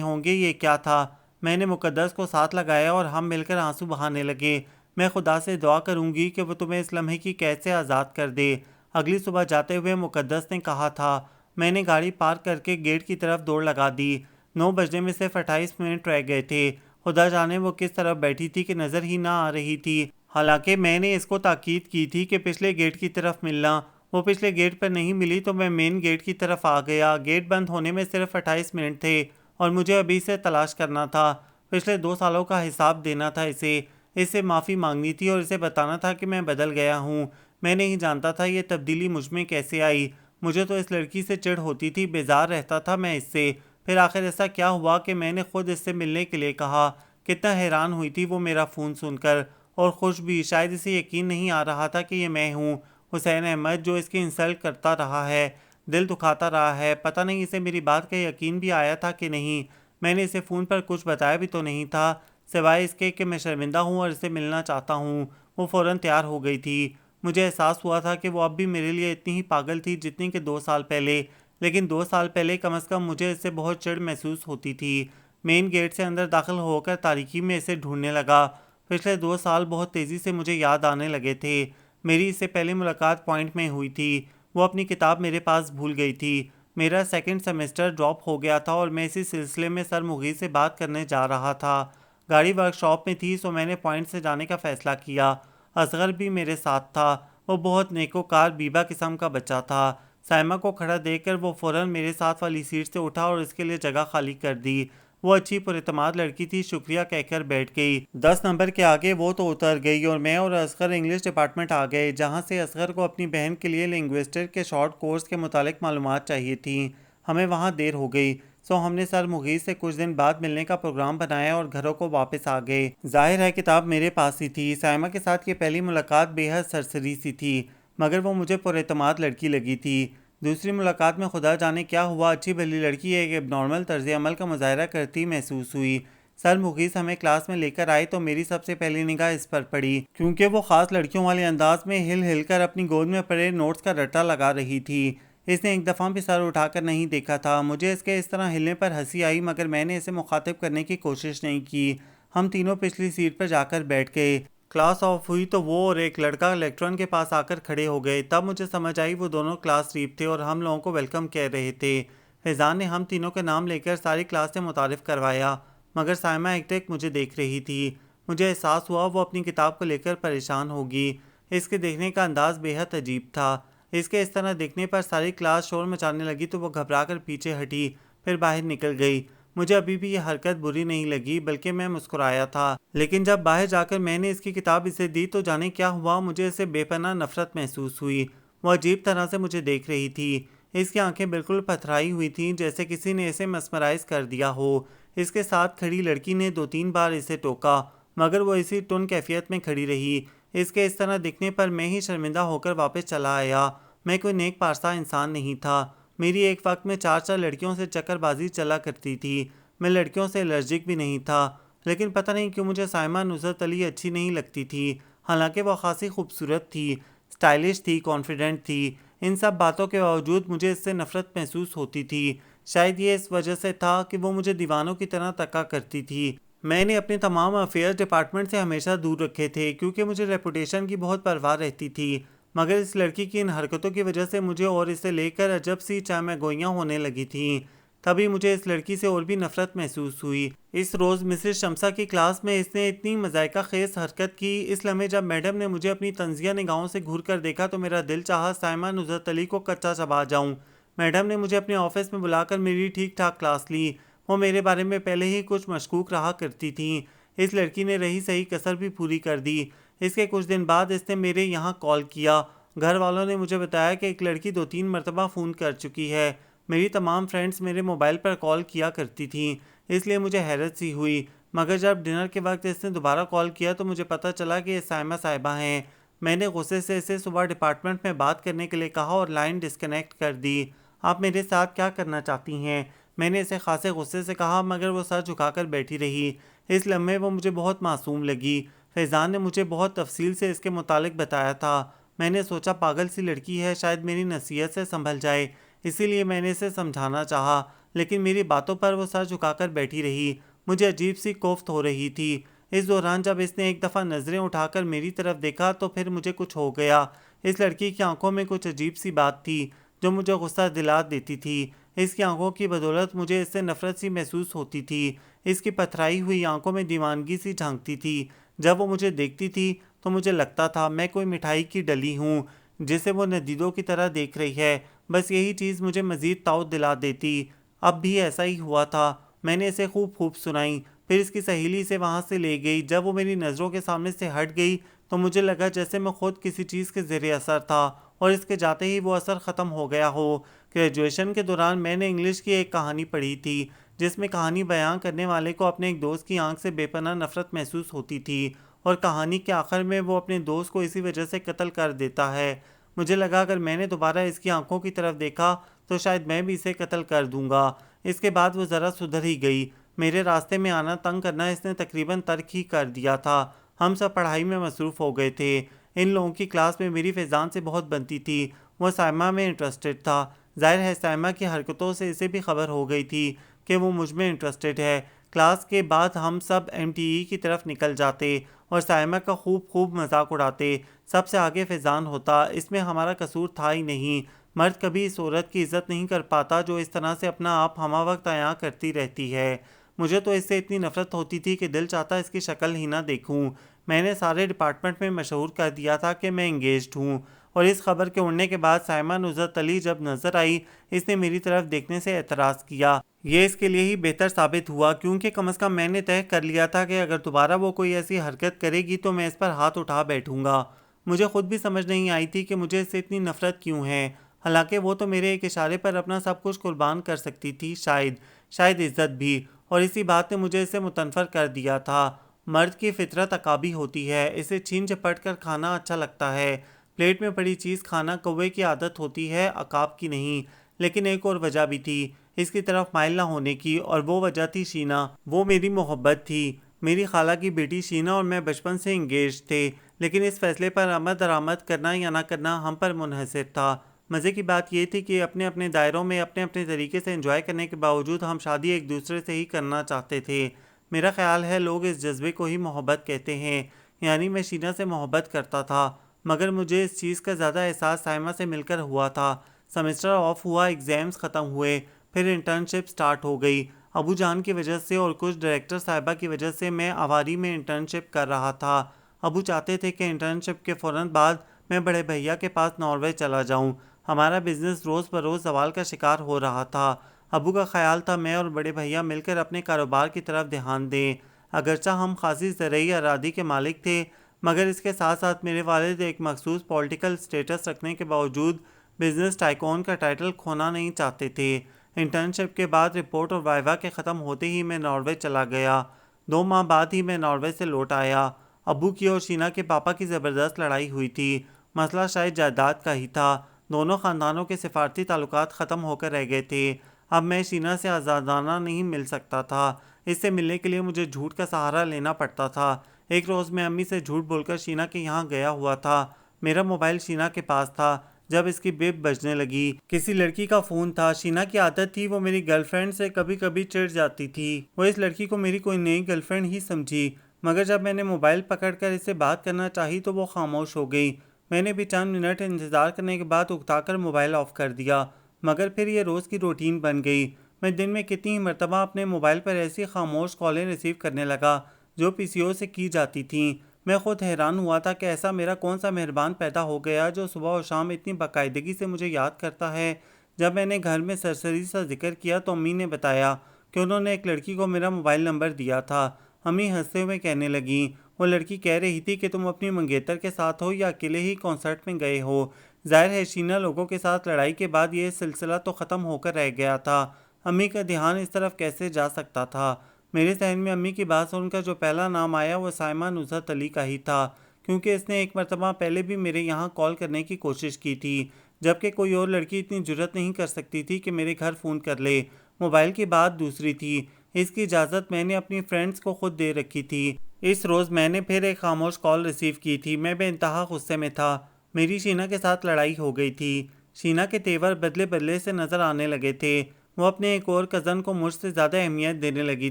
A: ہوں گے یہ کیا تھا۔ میں نے مقدس کو ساتھ لگایا اور ہم مل کر آنسو بہانے لگے۔ میں خدا سے دعا کروں گی کہ وہ تمہیں اس لمحے کی قید سے آزاد کر دے۔ اگلی صبح جاتے ہوئے مقدس نے کہا تھا۔ میں نے گاڑی پارک کر کے گیٹ کی طرف دوڑ لگا دی۔ 9 بجنے میں صرف 28 منٹ رہ گئے تھے۔ خدا جانے وہ کس طرف بیٹھی تھی کہ نظر ہی نہ آ رہی تھی، حالانکہ میں نے اس کو تاکید کی تھی کہ پچھلے گیٹ کی طرف ملنا۔ وہ پچھلے گیٹ پر نہیں ملی تو میں مین گیٹ کی طرف آ گیا۔ گیٹ بند ہونے میں صرف 28 منٹ تھے اور مجھے ابھی سے تلاش کرنا تھا۔ پچھلے 2 سالوں کا حساب دینا تھا اسے، اس سے معافی مانگنی تھی اور اسے بتانا تھا کہ میں بدل گیا ہوں۔ میں نہیں جانتا تھا یہ تبدیلی مجھ میں کیسے آئی۔ مجھے تو اس لڑکی سے چڑ ہوتی تھی، بیزار رہتا تھا میں اس سے۔ پھر آخر ایسا کیا ہوا کہ میں نے خود اس سے ملنے کے لیے کہا۔ کتنا حیران ہوئی تھی وہ میرا فون سن کر، اور خوش بھی۔ شاید اسے یقین نہیں آ رہا تھا کہ یہ میں ہوں، حسین احمد، جو اس کی انسلٹ کرتا رہا ہے، دل دکھاتا رہا ہے۔ پتہ نہیں اسے میری بات کا یقین بھی آیا تھا کہ نہیں۔ میں نے اسے فون پر کچھ بتایا بھی تو نہیں تھا، سوائے اس کے کہ میں شرمندہ ہوں اور اسے ملنا چاہتا ہوں۔ وہ فوراً تیار ہو گئی تھی۔ مجھے احساس ہوا تھا کہ وہ اب بھی میرے لیے اتنی ہی پاگل تھی جتنی کہ 2 سال پہلے، لیکن 2 سال پہلے کم از کم مجھے اس سے بہت چڑ محسوس ہوتی تھی۔ مین گیٹ سے اندر داخل ہو کر تاریکی میں اسے ڈھونڈنے لگا۔ پچھلے 2 سال بہت تیزی سے مجھے یاد آنے لگے تھے۔ میری اس سے پہلے ملاقات پوائنٹ میں ہوئی تھی۔ وہ اپنی کتاب میرے پاس بھول گئی تھی۔ میرا 2nd سیمسٹر ڈراپ ہو گیا تھا اور میں اسی سلسلے میں سر مغیث سے بات کرنے جا رہا تھا۔ گاڑی ورک شاپ میں تھی، سو میں نے پوائنٹ سے جانے کا فیصلہ کیا۔ اصغر بھی میرے ساتھ تھا۔ وہ بہت نیکوکار بیبا قسم کا بچہ تھا۔ سائمہ کو کھڑا دیکھ کر وہ فوراً میرے ساتھ والی سیٹ سے اٹھا اور اس کے لیے جگہ خالی کر دی۔ وہ اچھی پراعتماد لڑکی تھی، شکریہ کہہ کر بیٹھ گئی۔ 10 نمبر کے آگے وہ تو اتر گئی اور میں اور اصغر انگلش ڈپارٹمنٹ آ گئے، جہاں سے اصغر کو اپنی بہن کے لیے لنگوسٹک کے شارٹ کورس کے متعلق معلومات چاہیے تھیں۔ ہمیں وہاں دیر ہو گئی، سو ہم نے سر مغیث سے کچھ دن بعد ملنے کا پروگرام بنایا اور گھروں کو واپس آ گئے۔ ظاہر ہے کتاب میرے پاس ہی تھی۔ سائمہ کے ساتھ یہ پہلی ملاقات بے حد سرسری سی تھی، مگر وہ مجھے پراعتماد لڑکی لگی تھی۔ دوسری ملاقات میں خدا جانے کیا ہوا، اچھی بھلی لڑکی ایک اب نارمل طرز عمل کا مظاہرہ کرتی محسوس ہوئی۔ سر مغیث ہمیں کلاس میں لے کر آئے تو میری سب سے پہلی نگاہ اس پر پڑی، کیونکہ وہ خاص لڑکیوں والے انداز میں ہل ہل کر اپنی گود میں پڑے نوٹس کا رٹا لگا رہی تھی۔ اس نے ایک دفعہ بھی سر اٹھا کر نہیں دیکھا تھا۔ مجھے اس کے اس طرح ہلنے پر ہنسی آئی، مگر میں نے اسے مخاطب کرنے کی کوشش نہیں کی۔ ہم تینوں پچھلی سیٹ پر جا کر بیٹھ گئے۔ کلاس آف ہوئی تو وہ اور ایک لڑکا لیکٹرن کے پاس آ کر کھڑے ہو گئے۔ تب مجھے سمجھ آئی وہ دونوں کلاس ریپ تھے اور ہم لوگوں کو ویلکم کہہ رہے تھے۔ فیضان نے ہم تینوں کے نام لے کر ساری کلاس سے متعارف کروایا، مگر سائمہ ایک ٹک مجھے دیکھ رہی تھی۔ مجھے احساس ہوا وہ اپنی کتاب کو لے کر پریشان ہوگی۔ اس کے دیکھنے کا انداز بے حد عجیب تھا۔ اس کے اس طرح دیکھنے پر ساری کلاس شور مچانے لگی تو وہ گھبرا کر پیچھے ہٹی، پھر باہر نکل گئی۔ مجھے ابھی بھی یہ حرکت بری نہیں لگی، بلکہ میں مسکرایا تھا، لیکن جب باہر جا کر میں نے اس کی کتاب اسے دی تو جانے کیا ہوا، مجھے اسے بے پناہ نفرت محسوس ہوئی۔ وہ عجیب طرح سے مجھے دیکھ رہی تھی۔ اس کی آنکھیں بالکل پتھرائی ہوئی تھیں، جیسے کسی نے اسے مسمرائز کر دیا ہو۔ اس کے ساتھ کھڑی لڑکی نے 2-3 بار اسے ٹوکا، مگر وہ اسی ٹن کیفیت میں کھڑی رہی۔ اس کے اس طرح دکھنے پر میں ہی شرمندہ ہو کر واپس چلا آیا۔ میں کوئی نیک پارسا انسان نہیں تھا۔ میری ایک وقت میں 4 لڑکیوں سے چکر بازی چلا کرتی تھی۔ میں لڑکیوں سے الرجک بھی نہیں تھا، لیکن پتہ نہیں کیوں مجھے سائمہ نصرت علی اچھی نہیں لگتی تھی، حالانکہ وہ خاصی خوبصورت تھی، سٹائلش تھی، کانفیڈنٹ تھی۔ ان سب باتوں کے باوجود مجھے اس سے نفرت محسوس ہوتی تھی۔ شاید یہ اس وجہ سے تھا کہ وہ مجھے دیوانوں کی طرح تکا کرتی تھی۔ میں نے اپنے تمام افیئرز ڈپارٹمنٹ سے ہمیشہ دور رکھے تھے، کیونکہ مجھے ریپوٹیشن کی بہت پرواہ رہتی تھی، مگر اس لڑکی کی ان حرکتوں کی وجہ سے مجھے اور اسے لے کر عجب سی چاہ گوئیاں ہونے لگی تھیں۔ تبھی مجھے اس لڑکی سے اور بھی نفرت محسوس ہوئی۔ اس روز مسز شمسہ کی کلاس میں اس نے اتنی مضحکہ خیز حرکت کی۔ اس لمحے جب میڈم نے مجھے اپنی طنزیہ نگاہوں سے گھور کر دیکھا تو میرا دل چاہا سائمہ نصرت علی کو کچا چبا جاؤں۔ میڈم نے مجھے اپنے آفس میں بلا کر میری ٹھیک ٹھاک کلاس لی۔ وہ میرے بارے میں پہلے ہی کچھ مشکوک رہا کرتی تھیں۔ اس لڑکی نے رہی صحیح کسر بھی پوری کر دی۔ اس کے کچھ دن بعد اس نے میرے یہاں کال کیا۔ گھر والوں نے مجھے بتایا کہ ایک لڑکی 2-3 مرتبہ فون کر چکی ہے۔ میری تمام فرینڈز میرے موبائل پر کال کیا کرتی تھیں، اس لیے مجھے حیرت سی ہوئی، مگر جب ڈنر کے وقت اس نے دوبارہ کال کیا تو مجھے پتہ چلا کہ یہ سائمہ صاحبہ ہیں۔ میں نے غصے سے اسے صبح ڈپارٹمنٹ میں بات کرنے کے لیے کہا اور لائن ڈسکنیکٹ کر دی۔ آپ میرے ساتھ کیا کرنا چاہتی ہیں؟ میں نے اسے خاصے غصے سے کہا، مگر وہ سر جھکا کر بیٹھی رہی۔ اس لمحے وہ مجھے بہت معصوم لگی۔ فیضان نے مجھے بہت تفصیل سے اس کے متعلق بتایا تھا۔ میں نے سوچا پاگل سی لڑکی ہے، شاید میری نصیحت سے سنبھل جائے، اسی لیے میں نے اسے سمجھانا چاہا، لیکن میری باتوں پر وہ سر جھکا کر بیٹھی رہی۔ مجھے عجیب سی کوفت ہو رہی تھی۔ اس دوران جب اس نے ایک دفعہ نظریں اٹھا کر میری طرف دیکھا تو پھر مجھے کچھ ہو گیا۔ اس لڑکی کی آنکھوں میں کچھ عجیب سی بات تھی جو مجھے غصہ دلا دیتی تھی۔ اس کی آنکھوں کی بدولت مجھے اس سے نفرت سی محسوس ہوتی تھی۔ اس کی پتھرائی ہوئی آنکھوں میں دیوانگی سی جھانکتی تھی۔ جب وہ مجھے دیکھتی تھی تو مجھے لگتا تھا میں کوئی مٹھائی کی ڈلی ہوں جسے وہ ندیدوں کی طرح دیکھ رہی ہے۔ بس یہی چیز مجھے مزید طاقت دلا دیتی۔ اب بھی ایسا ہی ہوا تھا۔ میں نے اسے خوب سنائی، پھر اس کی سہیلی سے وہاں سے لے گئی۔ جب وہ میری نظروں کے سامنے سے ہٹ گئی تو مجھے لگا جیسے میں خود کسی چیز کے زیر اثر تھا اور اس کے جاتے ہی وہ اثر ختم ہو گیا ہو۔ گریجویشن کے دوران میں نے انگلش کی ایک کہانی پڑھی تھی جس میں کہانی بیان کرنے والے کو اپنے ایک دوست کی آنکھ سے بے پناہ نفرت محسوس ہوتی تھی اور کہانی کے آخر میں وہ اپنے دوست کو اسی وجہ سے قتل کر دیتا ہے۔ مجھے لگا اگر میں نے دوبارہ اس کی آنکھوں کی طرف دیکھا تو شاید میں بھی اسے قتل کر دوں گا۔ اس کے بعد وہ ذرا سدھر ہی گئی۔ میرے راستے میں آنا تنگ کرنا اس نے تقریباً ترک ہی کر دیا تھا۔ ہم سب پڑھائی میں مصروف ہو گئے تھے۔ ان لوگوں کی کلاس میں میری فیضان سے بہت بنتی تھی۔ وہ سائمہ میں انٹرسٹڈ تھا۔ ظاہر ہے سائمہ کی حرکتوں سے اسے بھی خبر ہو گئی تھی کہ وہ مجھ میں انٹرسٹڈ ہے۔ کلاس کے بعد ہم سب MTE کی طرف نکل جاتے اور سائمہ کا خوب مذاق اڑاتے۔ سب سے آگے فیضان ہوتا۔ اس میں ہمارا قصور تھا ہی نہیں۔ مرد کبھی اس عورت کی عزت نہیں کر پاتا جو اس طرح سے اپنا آپ ہمہ وقت عیاں کرتی رہتی ہے۔ مجھے تو اس سے اتنی نفرت ہوتی تھی کہ دل چاہتا اس کی شکل ہی نہ دیکھوں۔ میں نے سارے ڈپارٹمنٹ میں مشہور کر دیا تھا کہ میں انگیجڈ ہوں، اور اس خبر کے اڑنے کے بعد سائمہ نصرت علی جب نظر آئی اس نے میری طرف دیکھنے سے اعتراض کیا۔ یہ اس کے لیے ہی بہتر ثابت ہوا کیونکہ کم از کم میں نے طے کر لیا تھا کہ اگر دوبارہ وہ کوئی ایسی حرکت کرے گی تو میں اس پر ہاتھ اٹھا بیٹھوں گا۔ مجھے خود بھی سمجھ نہیں آئی تھی کہ مجھے اس سے اتنی نفرت کیوں ہے، حالانکہ وہ تو میرے ایک اشارے پر اپنا سب کچھ قربان کر سکتی تھی، شاید عزت بھی، اور اسی بات نے مجھے اس سے متنفر کر دیا تھا۔ مرد کی فطرت عقابی ہوتی ہے، اسے چھین جھپٹ کر کھانا اچھا لگتا ہے۔ پلیٹ میں پڑی چیز کھانا کوے کی عادت ہوتی ہے، عقاب کی نہیں۔ لیکن ایک اور وجہ بھی تھی اس کی طرف مائل نہ ہونے کی، اور وہ وجہ تھی شینا۔ وہ میری محبت تھی۔ میری خالہ کی بیٹی شینا اور میں بچپن سے انگیج تھے، لیکن اس فیصلے پر عمل درآمد کرنا یا نہ کرنا ہم پر منحصر تھا۔ مزے کی بات یہ تھی کہ اپنے اپنے دائروں میں اپنے اپنے طریقے سے انجوائے کرنے کے باوجود ہم شادی ایک دوسرے سے ہی کرنا چاہتے تھے۔ میرا خیال ہے لوگ اس جذبے کو ہی محبت کہتے ہیں، یعنی میں شینا سے محبت کرتا تھا، مگر مجھے اس چیز کا زیادہ احساس سائمہ سے مل کر ہوا تھا۔ سیمسٹر آف ہوا، ایگزامز ختم ہوئے، پھر انٹرنشپ سٹارٹ ہو گئی۔ ابو جان کی وجہ سے اور کچھ ڈائریکٹر صاحبہ کی وجہ سے میں آواری میں انٹرنشپ کر رہا تھا۔ ابو چاہتے تھے کہ انٹرنشپ کے فوراً بعد میں بڑے بھیا کے پاس ناروے چلا جاؤں۔ ہمارا بزنس روز بروز زوال کا شکار ہو رہا تھا۔ ابو کا خیال تھا میں اور بڑے بھیا مل کر اپنے کاروبار کی طرف دھیان دیں۔ اگرچہ ہم خاصی زرعی اراضی کے مالک تھے، مگر اس کے ساتھ ساتھ میرے والد ایک مخصوص پولیٹیکل سٹیٹس رکھنے کے باوجود بزنس ٹائکون کا ٹائٹل کھونا نہیں چاہتے تھے۔ انٹرنشپ کے بعد رپورٹ اور وائوا کے ختم ہوتے ہی میں ناروے چلا گیا۔ 2 ماہ بعد ہی میں ناروے سے لوٹ آیا۔ ابو کی اور شینا کے پاپا کی زبردست لڑائی ہوئی تھی۔ مسئلہ شاید جائیداد کا ہی تھا۔ دونوں خاندانوں کے سفارتی تعلقات ختم ہو کر رہ گئے تھے۔ اب میں شینا سے آزادانہ نہیں مل سکتا تھا۔ اس سے ملنے کے لیے مجھے جھوٹ کا سہارا لینا پڑتا تھا۔ ایک روز میں امی سے جھوٹ بول کر شینا کے یہاں گیا ہوا تھا۔ میرا موبائل شینا کے پاس تھا جب اس کی بپ بجنے لگی۔ کسی لڑکی کا فون تھا۔ شینا کی عادت تھی وہ میری گرل فرینڈ سے کبھی کبھی چڑ جاتی تھی۔ وہ اس لڑکی کو میری کوئی نئی گرل فرینڈ ہی سمجھی، مگر جب میں نے موبائل پکڑ کر اس سے بات کرنا چاہی تو وہ خاموش ہو گئی۔ میں نے بھی چند منٹ انتظار کرنے کے بعد اکتا کر موبائل آف کر دیا، مگر پھر یہ روز کی روٹین بن گئی۔ میں دن میں کتنی ہی مرتبہ اپنے موبائل پر ایسی خاموش کالیں ریسیو کرنے لگا جو PCO سے کی جاتی تھیں۔ میں خود حیران ہوا تھا کہ ایسا میرا کون سا مہربان پیدا ہو گیا جو صبح و شام اتنی باقاعدگی سے مجھے یاد کرتا ہے۔ جب میں نے گھر میں سرسری سا ذکر کیا تو امی نے بتایا کہ انہوں نے ایک لڑکی کو میرا موبائل نمبر دیا تھا۔ امی ہنستے ہوئے کہنے لگیں، وہ لڑکی کہہ رہی تھی کہ تم اپنی منگیتر کے ساتھ ہو یا اکیلے ہی کنسرٹ میں گئے ہو۔ ظاہر ہے شینا لوگوں کے ساتھ لڑائی کے بعد یہ سلسلہ تو ختم ہو کر رہ گیا تھا۔ امی کا دھیان اس طرف کیسے جا سکتا تھا؟ میرے ذہن میں امی کی بات سن کر جو پہلا نام آیا وہ سائمہ نصرت علی کا ہی تھا، کیونکہ اس نے ایک مرتبہ پہلے بھی میرے یہاں کال کرنے کی کوشش کی تھی، جبکہ کوئی اور لڑکی اتنی جرت نہیں کر سکتی تھی کہ میرے گھر فون کر لے۔ موبائل کی بات دوسری تھی، اس کی اجازت میں نے اپنی فرینڈز کو خود دے رکھی تھی۔ اس روز میں نے پھر ایک خاموش کال ریسیو کی تھی۔ میں بے انتہا غصے میں تھا۔ میری شینا کے ساتھ لڑائی ہو گئی تھی۔ شینا کے تیور بدلے بدلے سے نظر آنے لگے تھے۔ وہ اپنے ایک اور کزن کو مجھ سے زیادہ اہمیت دینے لگی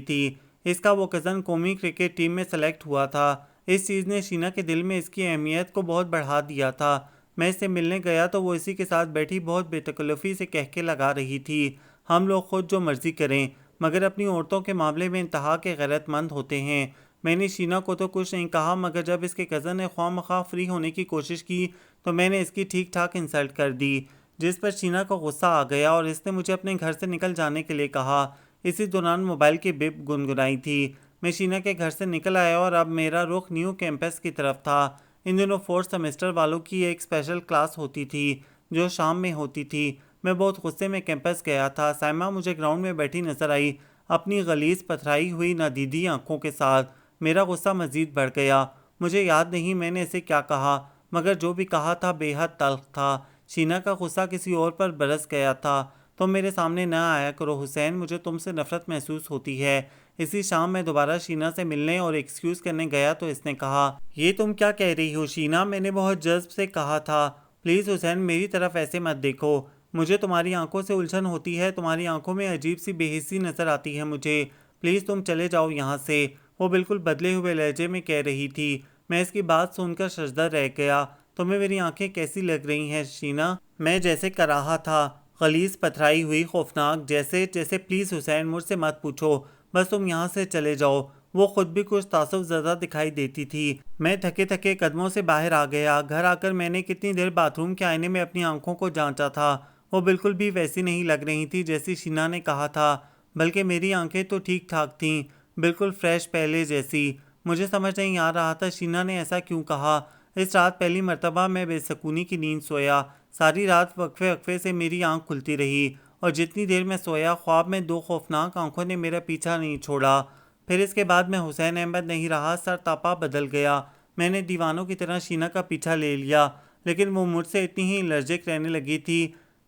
A: تھی۔ اس کا وہ کزن قومی کرکٹ ٹیم میں سلیکٹ ہوا تھا۔ اس چیز نے شینا کے دل میں اس کی اہمیت کو بہت بڑھا دیا تھا۔ میں اس سے ملنے گیا تو وہ اسی کے ساتھ بیٹھی بہت بے تکلفی سے کہہ لگا رہی تھی، ہم لوگ خود جو مرضی کریں مگر اپنی عورتوں کے معاملے میں انتہا کے غیرت مند ہوتے ہیں۔ میں نے شینا کو تو کچھ نہیں کہا، مگر جب اس کے کزن نے خواہ مخواہ فری ہونے کی کوشش کی تو میں نے اس کی ٹھیک ٹھاک انسلٹ کر دی، جس پر شینا کو غصہ آ گیا اور اس نے مجھے اپنے گھر سے نکل جانے کے لیے کہا۔ اسی دوران موبائل کی بپ گنگنائی تھی۔ میں شینا کے گھر سے نکل آیا اور اب میرا رخ نیو کیمپس کی طرف تھا۔ ان دنوں فورتھ سیمسٹر والوں کی ایک اسپیشل کلاس ہوتی تھی جو شام میں ہوتی تھی۔ میں بہت غصے میں کیمپس گیا تھا۔ سائمہ مجھے گراؤنڈ میں بیٹھی نظر آئی، اپنی غلیظ پتھرائی ہوئی نادیدی آنکھوں کے ساتھ۔ میرا غصہ مزید بڑھ گیا۔ مجھے یاد نہیں میں نے اسے کیا کہا، مگر جو بھی کہا تھا بے حد تلخ تھا۔ شینا کا غصہ کسی اور پر برس گیا تھا۔ تم میرے سامنے نہ آیا کرو حسین، مجھے تم سے نفرت محسوس ہوتی ہے۔ اسی شام میں دوبارہ شینا سے ملنے اور ایکسکیوز کرنے گیا تو اس نے کہا، یہ تم کیا کہہ رہی ہو شینا؟ میں نے بہت جذب سے کہا تھا، پلیز حسین میری طرف ایسے مت دیکھو، مجھے تمہاری آنکھوں سے الجھن ہوتی ہے، تمہاری آنکھوں میں عجیب سی بے حسی نظر آتی ہے مجھے، پلیز تم چلے جاؤ یہاں سے۔ وہ بالکل بدلے ہوئے لہجے میں کہہ رہی تھی۔ میں اس کی بات سن کر ششدر رہ گیا۔ تمہیں میری آنکھیں کیسی لگ رہی ہیں شینا؟ میں جیسے کر رہا تھا، غلیظ پتھرائی ہوئی خوفناک جیسے پلیز حسین مجھ سے مت پوچھو، بس تم یہاں سے چلے جاؤ۔ وہ خود بھی کچھ تعصب زدہ دکھائی دیتی تھی۔ میں تھکے تھکے قدموں سے باہر آ گیا۔ گھر آ کر میں نے کتنی دیر باتھ روم کے آئینے میں اپنی آنکھوں کو جانچا تھا۔ وہ بالکل بھی ویسی نہیں لگ رہی تھی جیسی شینا نے کہا تھا، بلکہ میری آنکھیں تو ٹھیک ٹھاک تھیں، بالکل فریش پہلے جیسی۔ مجھے سمجھ نہیں آ رہا تھا شینا نے ایسا کیوں کہا۔ اس رات پہلی مرتبہ میں بے سکونی کی نیند سویا۔ ساری رات وقفے وقفے سے میری آنکھ کھلتی رہی اور جتنی دیر میں سویا خواب میں دو خوفناک آنکھوں نے میرا پیچھا نہیں چھوڑا۔ پھر اس کے بعد میں حسین احمد نہیں رہا، سر تاپا بدل گیا۔ میں نے دیوانوں کی طرح شینا کا پیچھا لے لیا، لیکن وہ مجھ سے اتنی ہی الرجک رہنے لگی تھی۔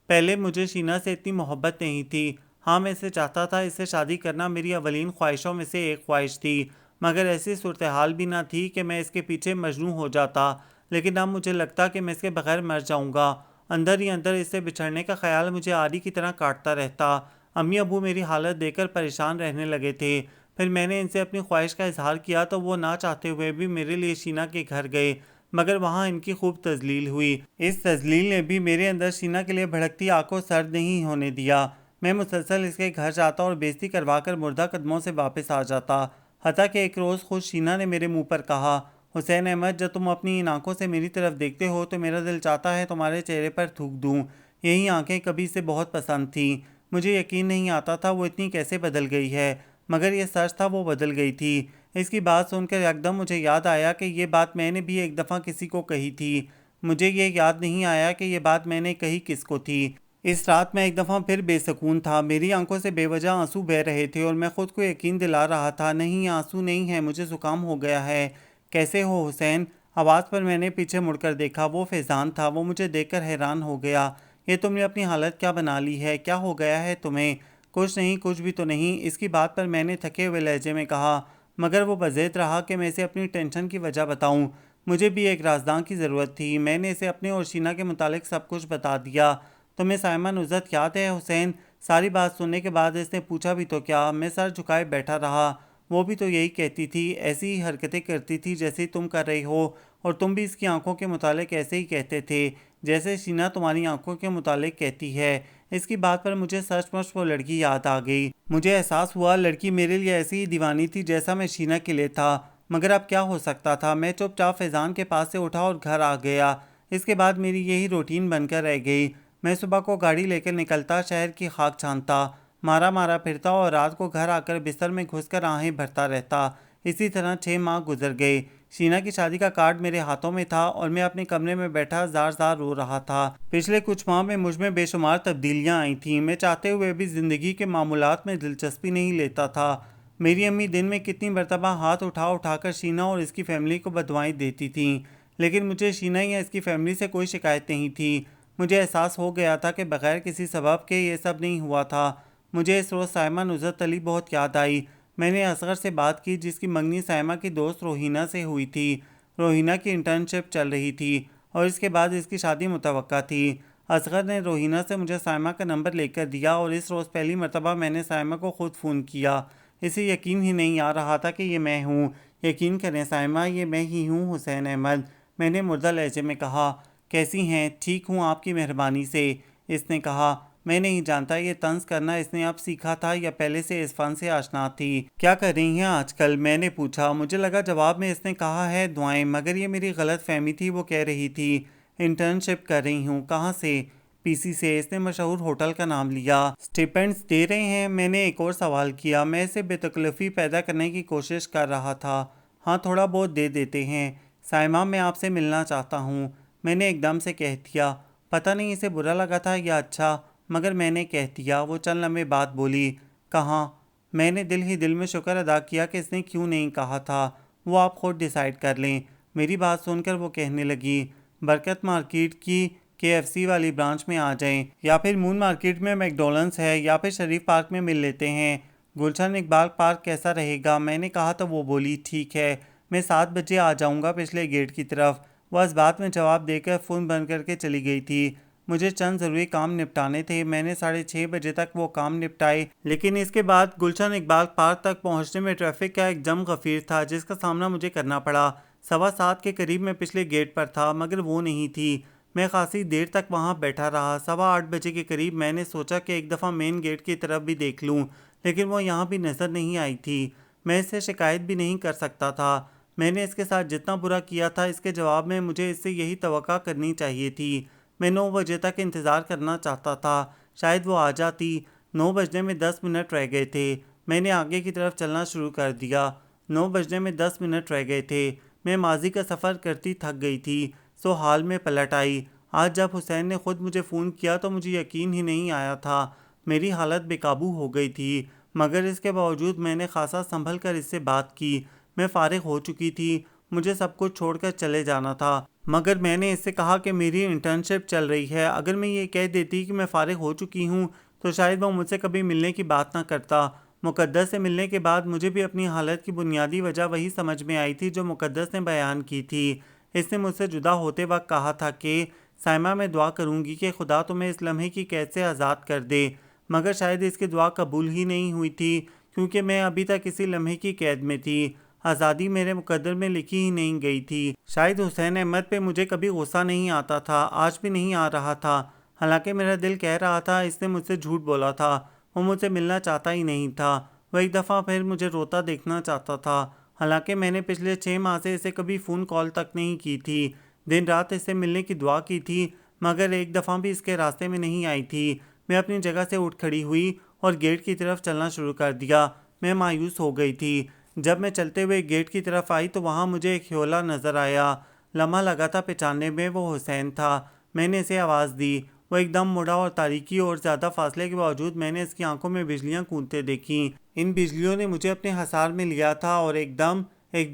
A: پہلے مجھے شینا سے اتنی محبت نہیں تھی۔ ہاں میں اسے چاہتا تھا، اس سے شادی کرنا میری اولین خواہشوں میں سے ایک خواہش تھی، مگر ایسی صورتحال بھی نہ تھی کہ میں اس کے پیچھے مجنون ہو جاتا، لیکن اب مجھے لگتا کہ میں اس کے بغیر مر جاؤں گا۔ اندر ہی اندر اس سے بچھڑنے کا خیال مجھے آری کی طرح کاٹتا رہتا۔ امی ابو میری حالت دیکھ کر پریشان رہنے لگے تھے۔ پھر میں نے ان سے اپنی خواہش کا اظہار کیا تو وہ نہ چاہتے ہوئے بھی میرے لیے شینا کے گھر گئے، مگر وہاں ان کی خوب تذلیل ہوئی۔ اس تذلیل نے بھی میرے اندر شینا کے لیے بھڑکتی آگ کو سرد نہیں ہونے دیا۔ میں مسلسل اس کے گھر جاتا اور بےزتی کروا کر مردہ قدموں سے واپس آ جاتا، حتیٰ کہ ایک روز خود شینا نے میرے منہ پر کہا، حسین احمد جب تم اپنی ان آنکھوں سے میری طرف دیکھتے ہو تو میرا دل چاہتا ہے تمہارے چہرے پر تھوک دوں۔ یہی آنکھیں کبھی سے بہت پسند تھیں۔ مجھے یقین نہیں آتا تھا وہ اتنی کیسے بدل گئی ہے، مگر یہ سچ تھا، وہ بدل گئی تھی۔ اس کی بات سن کر یکدم مجھے یاد آیا کہ یہ بات میں نے بھی ایک دفعہ کسی کو کہی تھی۔ مجھے یہ یاد نہیں آیا کہ یہ بات میں نے کہی کس کو تھی۔ اس رات میں ایک دفعہ پھر بے سکون تھا۔ میری آنکھوں سے بے وجہ آنسو بہہ رہے تھے اور میں خود کو یقین دلا رہا تھا، نہیں آنسو نہیں ہے، مجھے زکام ہو گیا ہے۔ کیسے ہو حسین؟ آواز پر میں نے پیچھے مڑ کر دیکھا، وہ فیضان تھا۔ وہ مجھے دیکھ کر حیران ہو گیا، یہ تم نے اپنی حالت کیا بنا لی ہے؟ کیا ہو گیا ہے تمہیں؟ کچھ نہیں، کچھ بھی تو نہیں۔ اس کی بات پر میں نے تھکے ہوئے لہجے میں کہا، مگر وہ بضد رہا کہ میں اسے اپنی ٹینشن کی وجہ بتاؤں۔ مجھے بھی ایک رازداں کی ضرورت تھی۔ میں نے اسے اپنے اور شینا کے متعلق سب کچھ بتا دیا۔ تمہیں سائمہ نصرت یاد ہے حسین؟ ساری بات سننے کے بعد اس نے پوچھا بھی تو کیا، میں سر جھکائے بیٹھا رہا۔ وہ بھی تو یہی کہتی تھی، ایسی ہی حرکتیں کرتی تھی جیسے تم کر رہی ہو، اور تم بھی اس کی آنکھوں کے متعلق ایسے ہی کہتے تھے جیسے شینا تمہاری آنکھوں کے متعلق کہتی ہے۔ اس کی بات پر مجھے سچ مچ وہ لڑکی یاد آ گئی۔ مجھے احساس ہوا لڑکی میرے لیے ایسی ہی دیوانی تھی جیسا میں شینا کے لیے تھا، مگر اب کیا ہو سکتا تھا؟ میں چپ چاپ فیضان کے پاس سے اٹھا اور گھر آ گیا۔ اس کے بعد میری یہی روٹین بن کر رہ گئی۔ میں صبح کو گاڑی لے کر نکلتا، شہر کی خاک چھانتا، مارا مارا پھرتا اور رات کو گھر آ کر بستر میں گھس کر آہیں بھرتا رہتا۔ اسی طرح 6 ماہ گزر گئے۔ شینا کی شادی کا کارڈ میرے ہاتھوں میں تھا اور میں اپنے کمرے میں بیٹھا زار زار رو رہا تھا۔ پچھلے کچھ ماہ میں مجھ میں بے شمار تبدیلیاں آئی تھیں۔ میں چاہتے ہوئے بھی زندگی کے معمولات میں دلچسپی نہیں لیتا تھا۔ میری امی دن میں کتنی مرتبہ ہاتھ اٹھا اٹھا کر شینا اور اس کی فیملی کو بددعائیں دیتی تھیں۔ لیکن مجھے شینا یا اس کی فیملی سے کوئی شکایت نہیں تھی۔ مجھے احساس ہو گیا تھا کہ بغیر کسی سبب کے یہ سب نہیں ہوا تھا۔ مجھے اس روز سائمہ نصرت علی بہت یاد آئی۔ میں نے اصغر سے بات کی جس کی منگنی سائمہ کی دوست روحینہ سے ہوئی تھی۔ روحینہ کی انٹرنشپ چل رہی تھی اور اس کے بعد اس کی شادی متوقع تھی۔ اصغر نے روحینہ سے مجھے سائمہ کا نمبر لے کر دیا اور اس روز پہلی مرتبہ میں نے سائمہ کو خود فون کیا۔ اسے یقین ہی نہیں آ رہا تھا کہ یہ میں ہوں۔ یقین کریں سائمہ، یہ میں ہی ہوں، حسین احمد۔ میں نے مردہ لہجے میں کہا۔ کیسی ہیں؟ ٹھیک ہوں آپ کی مہربانی سے۔ اس نے کہا، میں نہیں جانتا یہ طنز کرنا اس نے اب سیکھا تھا یا پہلے سے اس فن سے آشنا تھی۔ کیا کر رہی ہیں آج کل؟ میں نے پوچھا۔ مجھے لگا جواب میں اس نے کہا ہے دعائیں، مگر یہ میری غلط فہمی تھی۔ وہ کہہ رہی تھی انٹرنشپ کر رہی ہوں۔ کہاں سے؟ پی سی سے۔ اس نے مشہور ہوٹل کا نام لیا۔ اسٹیپینڈز دے رہے ہیں؟ میں نے ایک اور سوال کیا۔ میں اسے بے تکلفی پیدا کرنے کی کوشش کر رہا تھا۔ ہاں تھوڑا بہت دے دیتے ہیں۔ سائمہ میں آپ سے ملنا چاہتا ہوں، میں نے ایک دم سے کہہ دیا۔ پتہ نہیں اسے برا لگا تھا یا اچھا، مگر میں نے کہہ دیا۔ وہ چند لمحے بعد بولی، کہاں؟ میں نے دل ہی دل میں شکر ادا کیا کہ اس نے کیوں نہیں کہا تھا۔ وہ آپ خود ڈیسائیڈ کر لیں۔ میری بات سن کر وہ کہنے لگی، برکت مارکیٹ کی KFC والی برانچ میں آ جائیں، یا پھر مون مارکیٹ میں میکڈونلڈس ہے، یا پھر شریف پارک میں مل لیتے ہیں۔ گلشن اقبال پارک کیسا رہے گا؟ میں نے کہا تو وہ بولی، ٹھیک ہے، میں 7 بجے آ جاؤں گا پچھلے گیٹ کی طرف۔ وہ اس بات میں جواب دے کر فون بند کر کے چلی گئی تھی۔ مجھے چند ضروری کام نپٹانے تھے۔ میں نے 6:30 بجے تک وہ کام نپٹائے، لیکن اس کے بعد گلشن اقبال پارک تک پہنچنے میں ٹریفک کا ایک جم غفیر تھا جس کا سامنا مجھے کرنا پڑا۔ 7:15 کے قریب میں پچھلے گیٹ پر تھا، مگر وہ نہیں تھی۔ میں خاصی دیر تک وہاں بیٹھا رہا۔ 8:15 بجے کے قریب میں نے سوچا کہ ایک دفعہ مین گیٹ کی طرف بھی دیکھ لوں، لیکن وہ یہاں بھی نظر نہیں آئی تھی۔ میں اس سے شکایت بھی نہیں کر سکتا تھا۔ میں نے اس کے ساتھ جتنا برا کیا تھا، اس کے جواب میں مجھے اس سے یہی توقع کرنی چاہیے تھی۔ میں 9 بجے تک انتظار کرنا چاہتا تھا، شاید وہ آ جاتی۔ 9 بجنے میں 10 منٹ رہ گئے تھے۔ میں نے آگے کی طرف چلنا شروع کر دیا۔ 9 بجنے میں 10 منٹ رہ گئے تھے۔ میں ماضی کا سفر کرتی تھک گئی تھی، سو حال میں پلٹ آئی۔ آج جب حسین نے خود مجھے فون کیا تو مجھے یقین ہی نہیں آیا تھا۔ میری حالت بے قابو ہو گئی تھی، مگر اس کے باوجود میں نے خاصا سنبھل کر اس سے بات کی۔ میں فارغ ہو چکی تھی، مجھے سب کچھ چھوڑ کر چلے جانا تھا، مگر میں نے اس سے کہا کہ میری انٹرنشپ چل رہی ہے۔ اگر میں یہ کہہ دیتی کہ میں فارغ ہو چکی ہوں تو شاید وہ مجھ سے کبھی ملنے کی بات نہ کرتا۔ مقدس سے ملنے کے بعد مجھے بھی اپنی حالت کی بنیادی وجہ وہی سمجھ میں آئی تھی جو مقدس نے بیان کی تھی۔ اس نے مجھ سے جدا ہوتے وقت کہا تھا کہ سائمہ میں دعا کروں گی کہ خدا تمہیں اس لمحے کی قید سے آزاد کر دے، مگر شاید اس کی دعا قبول ہی نہیں ہوئی تھی، کیونکہ میں ابھی تک اسی لمحے کی قید میں تھی۔ آزادی میرے مقدر میں لکھی ہی نہیں گئی تھی۔ شاید حسین احمد پہ مجھے کبھی غصہ نہیں آتا تھا، آج بھی نہیں آ رہا تھا، حالانکہ میرا دل کہہ رہا تھا اس نے مجھ سے جھوٹ بولا تھا، وہ مجھ سے ملنا چاہتا ہی نہیں تھا۔ وہ ایک دفعہ پھر مجھے روتا دیکھنا چاہتا تھا، حالانکہ میں نے پچھلے 6 ماہ سے اسے کبھی فون کال تک نہیں کی تھی۔ دن رات اس سے ملنے کی دعا کی تھی، مگر ایک دفعہ بھی اس کے راستے میں نہیں آئی تھی۔ میں اپنی جگہ سے اٹھ کھڑی ہوئی اور گیٹ کی طرف چلنا شروع کر دیا۔ میں مایوس ہو گئی تھی۔ جب میں چلتے ہوئے گیٹ کی طرف آئی تو وہاں مجھے ایک ہیولا نظر آیا۔ لمحہ لگا تھا پہچاننے میں، وہ حسین تھا۔ میں نے اسے آواز دی، وہ ایک دم مڑا اور تاریکی اور زیادہ فاصلے کے باوجود میں نے اس کی آنکھوں میں بجلیاں کونتے دیکھیں۔ ان بجلیوں نے مجھے اپنے حصار میں لیا تھا اور ایک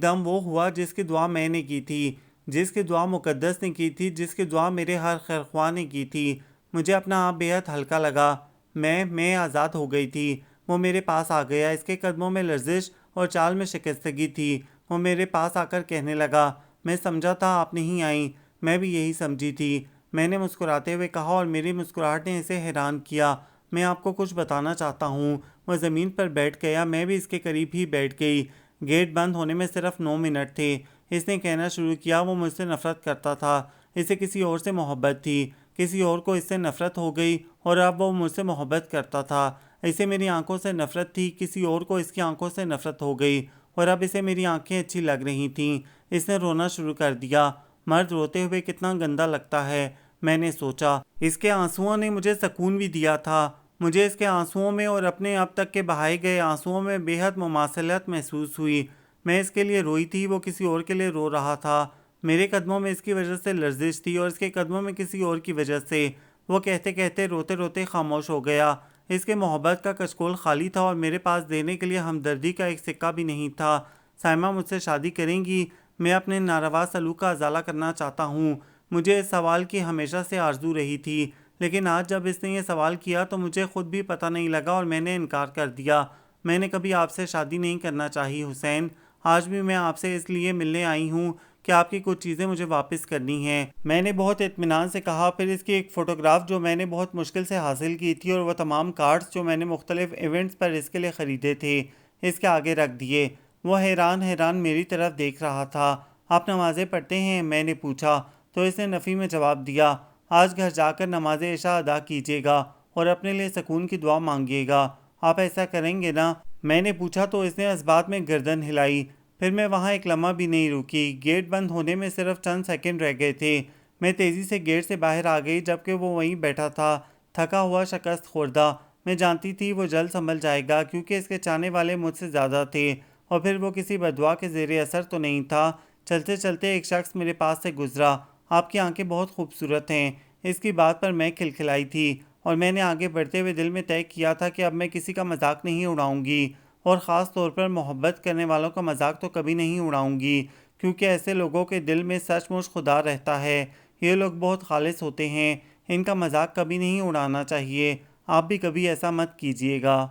A: دم وہ ہوا جس کی دعا میں نے کی تھی، جس کی دعا مقدس نے کی تھی، جس کی دعا میرے ہر خیرخواہ نے کی تھی۔ مجھے اپنا آپ بے حد ہلکا لگا۔ میں آزاد ہو گئی تھی۔ وہ میرے پاس آ گیا، اس کے قدموں میں لرزش اور چال میں شکستگی تھی۔ وہ میرے پاس آ کر کہنے لگا، میں سمجھا تھا آپ نہیں آئیں، میں بھی یہی سمجھی تھی۔ میں نے مسکراتے ہوئے کہا اور میری مسکراہٹ نے اسے حیران کیا۔ میں آپ کو کچھ بتانا چاہتا ہوں۔ وہ زمین پر بیٹھ گیا، میں بھی اس کے قریب ہی بیٹھ گئی۔ گیٹ بند ہونے میں صرف 9 منٹ تھے۔ اس نے کہنا شروع کیا، وہ مجھ سے نفرت کرتا تھا، اسے کسی اور سے محبت تھی، کسی اور کو اس سے نفرت ہو گئی اور اب وہ مجھ سے محبت کرتا تھا۔ اسے میری آنکھوں سے نفرت تھی، کسی اور کو اس کی آنکھوں سے نفرت ہو گئی اور اب اسے میری آنکھیں اچھی لگ رہی تھیں۔ اس نے رونا شروع کر دیا۔ مرد روتے ہوئے کتنا گندا لگتا ہے، میں نے سوچا۔ اس کے آنسوؤں نے مجھے سکون بھی دیا تھا۔ مجھے اس کے آنسوؤں میں اور اپنے اب تک کے بہائے گئے آنسوؤں میں بے حد مماثلت محسوس ہوئی۔ میں اس کے لیے روئی تھی، وہ کسی اور کے لیے رو رہا تھا۔ میرے قدموں میں اس کی وجہ سے لرزش تھی اور اس کے قدموں میں کسی اور کی وجہ سے۔ وہ کہتے کہتے روتے روتے خاموش ہو گیا۔ اس کے محبت کا کچکول خالی تھا اور میرے پاس دینے کے لیے ہمدردی کا ایک سکہ بھی نہیں تھا۔ سائمہ مجھ سے شادی کریں گی؟ میں اپنے ناروا سلوک کا ازالہ کرنا چاہتا ہوں۔ مجھے اس سوال کی ہمیشہ سے آرزو رہی تھی، لیکن آج جب اس نے یہ سوال کیا تو مجھے خود بھی پتہ نہیں لگا اور میں نے انکار کر دیا۔ میں نے کبھی آپ سے شادی نہیں کرنا چاہی حسین۔ آج بھی میں آپ سے اس لیے ملنے آئی ہوں کہ آپ کی کچھ چیزیں مجھے واپس کرنی ہیں۔ میں نے بہت اطمینان سے کہا، پھر اس کی ایک فوٹوگراف جو میں نے بہت مشکل سے حاصل کی تھی اور وہ تمام کارڈز جو میں نے مختلف ایونٹس پر اس کے لیے خریدے تھے اس کے آگے رکھ دیے۔ وہ حیران میری طرف دیکھ رہا تھا۔ آپ نمازیں پڑھتے ہیں؟ میں نے پوچھا تو اس نے نفی میں جواب دیا۔ آج گھر جا کر نماز عشاء ادا کیجیے گا اور اپنے لیے سکون کی دعا مانگیے گا۔ آپ ایسا کریں گے نا؟ میں نے پوچھا تو اس نے اس بات میں گردن ہلائی۔ پھر میں وہاں ایک لمحہ بھی نہیں رکی۔ گیٹ بند ہونے میں صرف چند سیکنڈ رہ گئے تھے۔ میں تیزی سے گیٹ سے باہر آ گئی جبکہ وہ وہیں بیٹھا تھا، تھکا ہوا، شکست خوردہ۔ میں جانتی تھی وہ جلد سنبھل جائے گا کیونکہ اس کے چاہنے والے مجھ سے زیادہ تھے، اور پھر وہ کسی بددعا کے زیر اثر تو نہیں تھا۔ چلتے چلتے ایک شخص میرے پاس سے گزرا۔ آپ کی آنکھیں بہت خوبصورت ہیں۔ اس کی بات پر میں کھلکھلائی تھی اور میں نے آگے بڑھتے ہوئے دل میں طے کیا تھا کہ اب میں کسی کا مذاق نہیں اڑاؤں گی، اور خاص طور پر محبت کرنے والوں کا مذاق تو کبھی نہیں اڑاؤں گی، کیونکہ ایسے لوگوں کے دل میں سچ مچ خدا رہتا ہے۔ یہ لوگ بہت خالص ہوتے ہیں، ان کا مذاق کبھی نہیں اڑانا چاہیے۔ آپ بھی کبھی ایسا مت کیجیے گا۔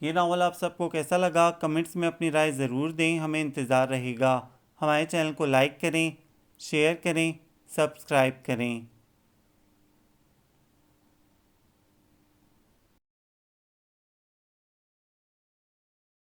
A: یہ ناول آپ سب کو کیسا لگا؟ کمنٹس میں اپنی رائے ضرور دیں، ہمیں انتظار رہے گا۔ ہمارے چینل کو لائک کریں، شیئر کریں، سبسکرائب کریں۔